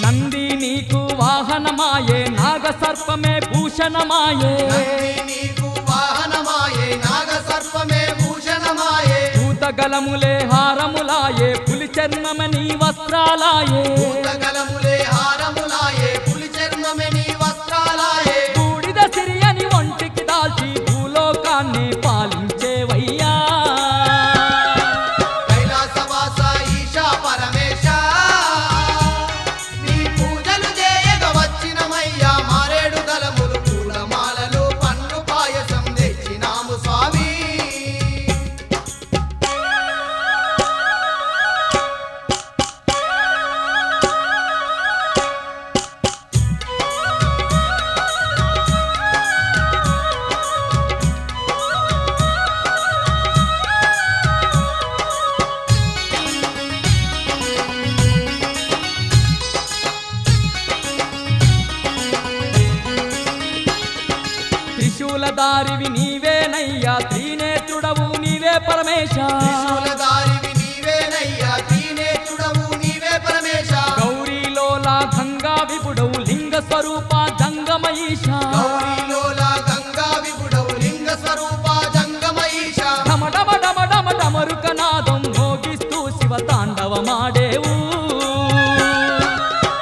నంది నీకు వాహనమాయే నాగ సర్పమే భూషణమాయే నంది నీకు వాహనమాయే నాగ సర్పమే భూషణమాయే భూతగలములే హారములాయే పులి చర్మమే నీ వస్త్రాలాయే భూతగలములే హారములాయే పులి చర్మమే నీ వస్త్రాలాయే బూడిద సిరియని ఒంటికి దాల్చి భూలోకాన్ని పాలించేవయ్యా కైలాసవాస ఈశా పరమేశ నీ పూజలు చేయగ వచ్చినమయ్యా మారేడు దళములు పూలమాలలు పండ్లు పాయసం తెచ్చినాము స్వామి త్రిశూలధారివి నీవేనయ్యా త్రినేత్రుడవు నీవే పరమేశ త్రిశూలధారివి నీవేనయ్యా త్రినేత్రుడవు నీవే పరమేశ గౌరీలోలా గంగా విపుడవు లింగ స్వరూప జంగమయీశ గౌరీలోలా గంగా విపుడవు లింగ స్వరూప జంగమయీశ డమ డమ డమ డమ డమరుకనాదం మోగిస్తూ శివ తాండవమాడేవు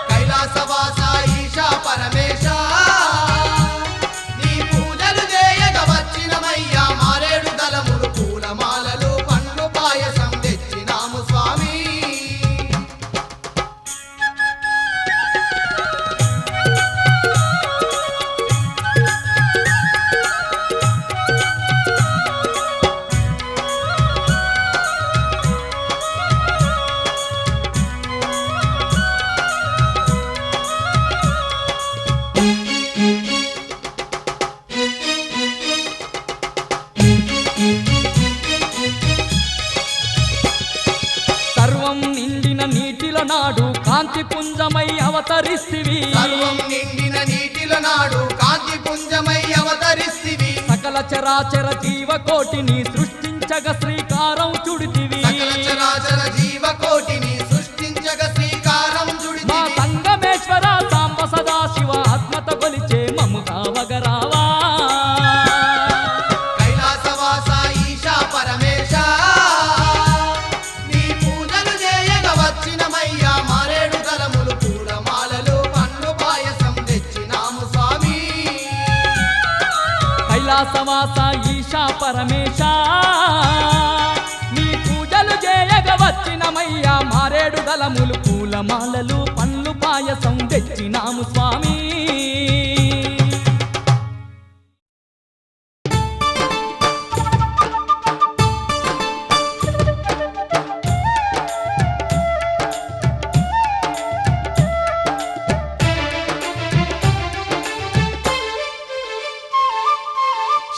కైలాసవాస ఈశా పరమేశ నీ పూజలు చేయగ వచ్చినమయ్యా మారేడు దళములు పూలమాలలు పండ్లు పాయసం తెచ్చినాము స్వామి అవతరిస్తివి సర్వం నిండిన నీటిల నాడు కాంతి పుంజమై అవతరిస్తివి సకల చరాచర జీవకోటిని సృష్టించగ శ్రీకారం చుడితివి సకల చరాచర జీవకోటిని సృష్టించగ శ్రీకారం మా చుడితివి సంగమేశ్వర సాంబ సదా శివ ఆత్మత కొలిచే మము కావగరావా కైలాసవాస ఈశా పరమేశ నీ పూజలు చేయగ వచ్చినమయ్యా మారేడు దళములు పూలమాలలు పండ్లు పాయసం తెచ్చినాము స్వామి కైలాసవాస ఈశా పరమేశ నీ పూజలు చేయగ వచ్చినమయ్యా మారేడు దళములు పూలమాలలు పండ్లు పాయసం తెచ్చినాము స్వామి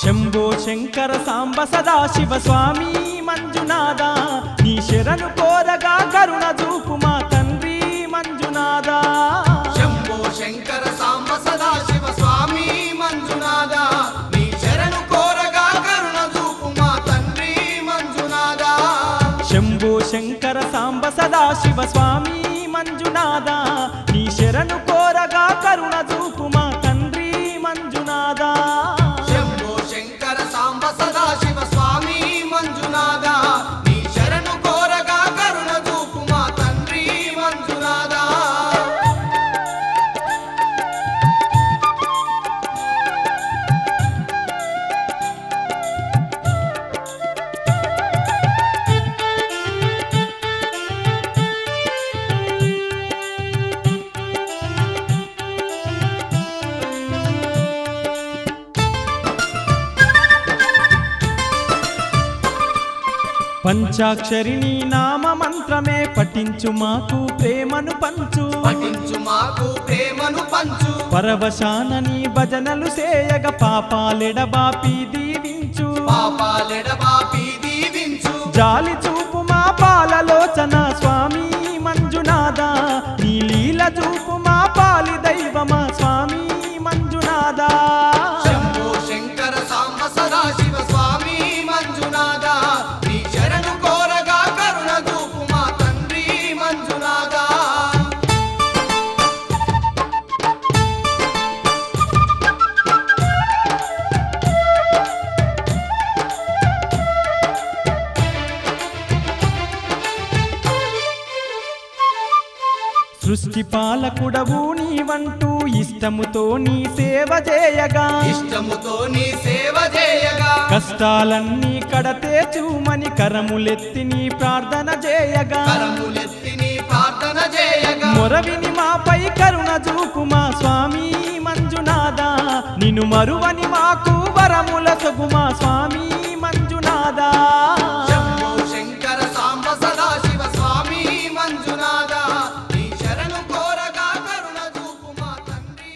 శంభో శంకర సాంబ సదా శివ స్వామి మంజునాథ నీ శరణు కోరగా కరుణ చూపు మా తండ్రి మంజునాథ శంభో శంకర సాంబ సదా శివ స్వామి మంజునాథ నీ శరణు కోరగా కరుణ చూపు మా తండ్రి మంజునాథ శంభో శంకర సాంబ సదా శివ స్వామి మంజునాథ నీ శరణు కోరగా కరుణ చూపు మా తండ్రి మంజునాథ శంభో శంకర సాంబ సదా శివ స్వామి మంజునాథ నీ శరణు కోరగా కరుణ చూపు మా తండ్రి మంజునాథ పంచాక్షరిని నామ మంత్రమే పఠించు మాకు ప్రేమను పంచు పఠించు మాకు ప్రేమను పంచు పరవశాన నీ భజనలు సేయగ పాపాలెడబాపి దీవించు పాపాలెడబాపి దీవించు జాలి చూపు మా పాలలోచన స్వామి మంజునాథ నీ లీల చూపు మా పాలి దైవమా స్వామి మంజునాథ శంభో శంకర సాంబ సదా శివ స్వామి మంజునాథ నీ శరణు కోరగా కరుణ చూపు మా తండ్రి మంజునాథ సృష్టి పాలకుడవు నీవంటూ ఇష్టముతో నీ సేవ చేయగా ఇష్టముతో నీ సేవ చేయగా కష్టాలన్నీ కడతేచుమని కరములెత్తి నీ ప్రార్థన చేయగా కరములెత్తి నీ ప్రార్థన చేయగా మొరవిని మాపై కరుణ చూపు మా స్వామి మంజునాథ నిన్ను మరువని మాకు వరముల సొగు మా స్వామి మంజునాథ శంభో శంకర సాంబ సదా శివ స్వామి మంజునాథ నీ శరణు కోరగా కరుణ చూపు మా తండ్రి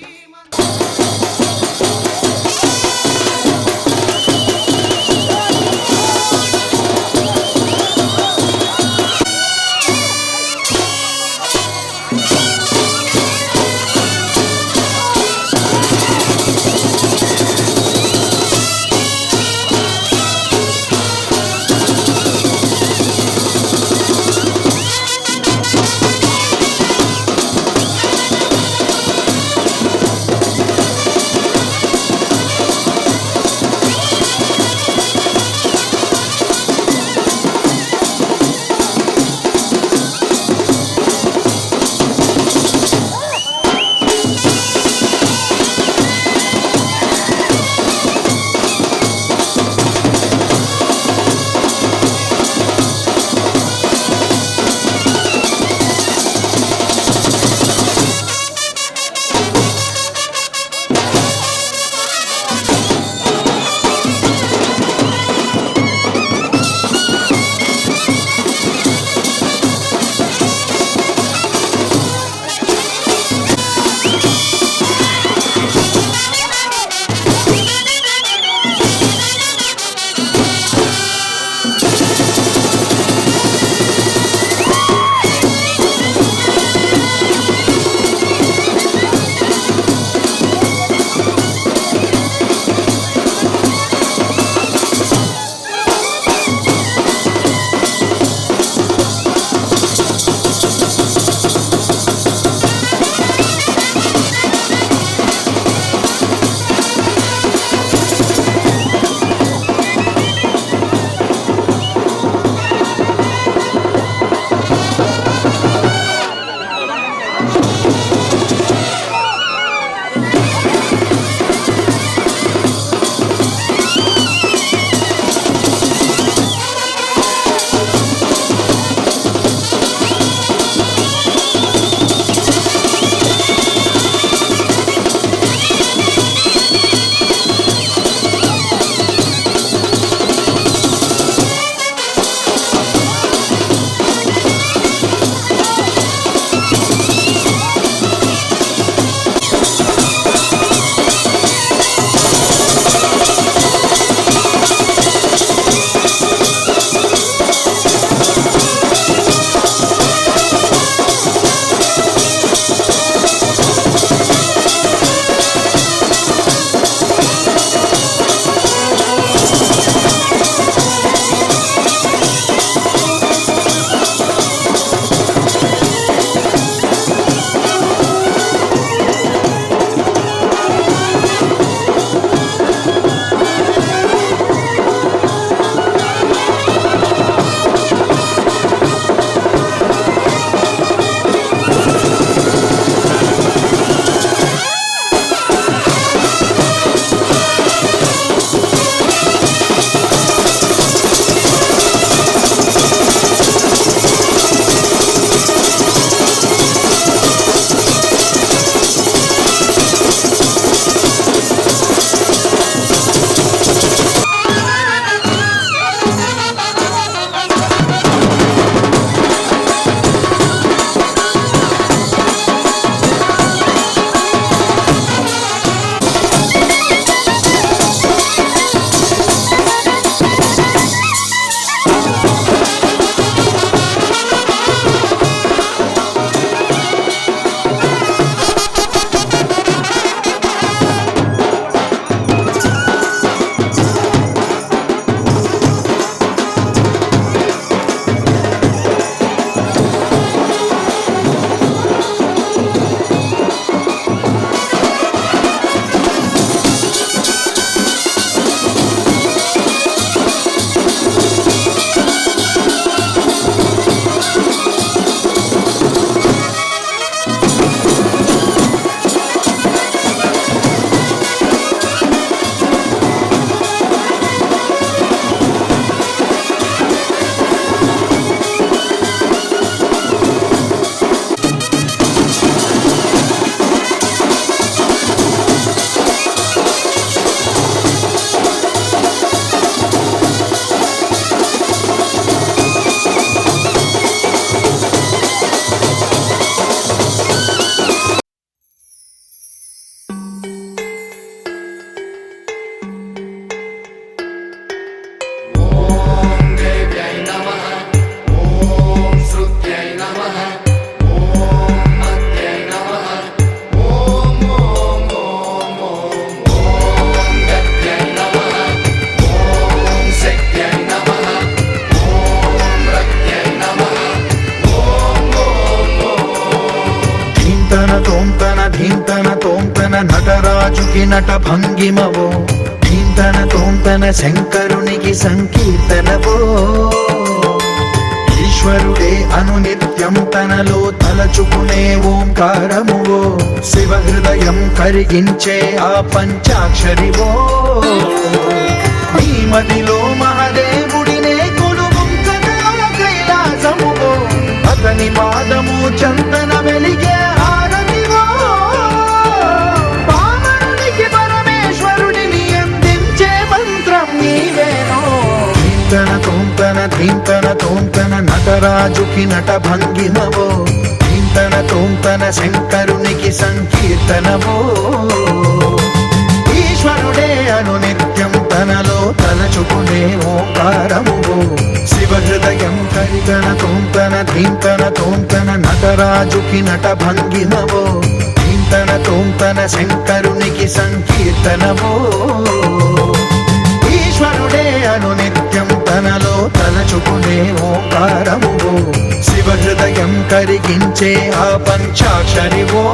ధీంతన తోంతన నటరాజుకి నట భంగిమవో ధీంతన తోంతన శంకరునికి సంకీర్తనవో ఈశ్వరుడే అనునిత్యం తనలో తలచుకునే ఓంకారమువో శివ హృదయం కరిగించే ఆ పంచాక్షరివో నీ మదిలో మహాదేవుడినే కొలువుంచగా కైలాసమువో అతని పాదము చందన వెలిగే హారతివో పావనునికి పరమేశ్వరుడిని అందించే మంత్రం నీవేనో ధీంతన తోంతన నటరాజుకి నట భంగిమవో ధీంతన తోంతన శంకరునికి సంకీర్తనవో ఈశ్వరుడే అనునిత్యం తనలో తలచుకునే ఓంకారమువో శివ హృదయం కరితన తోంతన ధీంతన తోంతన నటరాజుకి నట భంగిమవో ధీంతన తోంతన శంకరునికి సంకీర్తనవో ఈశ్వరుడే అనునిత్యం తనలో తలచుకునే ఓంకారమువో శివ హృదయం కరిగించే ఆ పంచాక్షరివో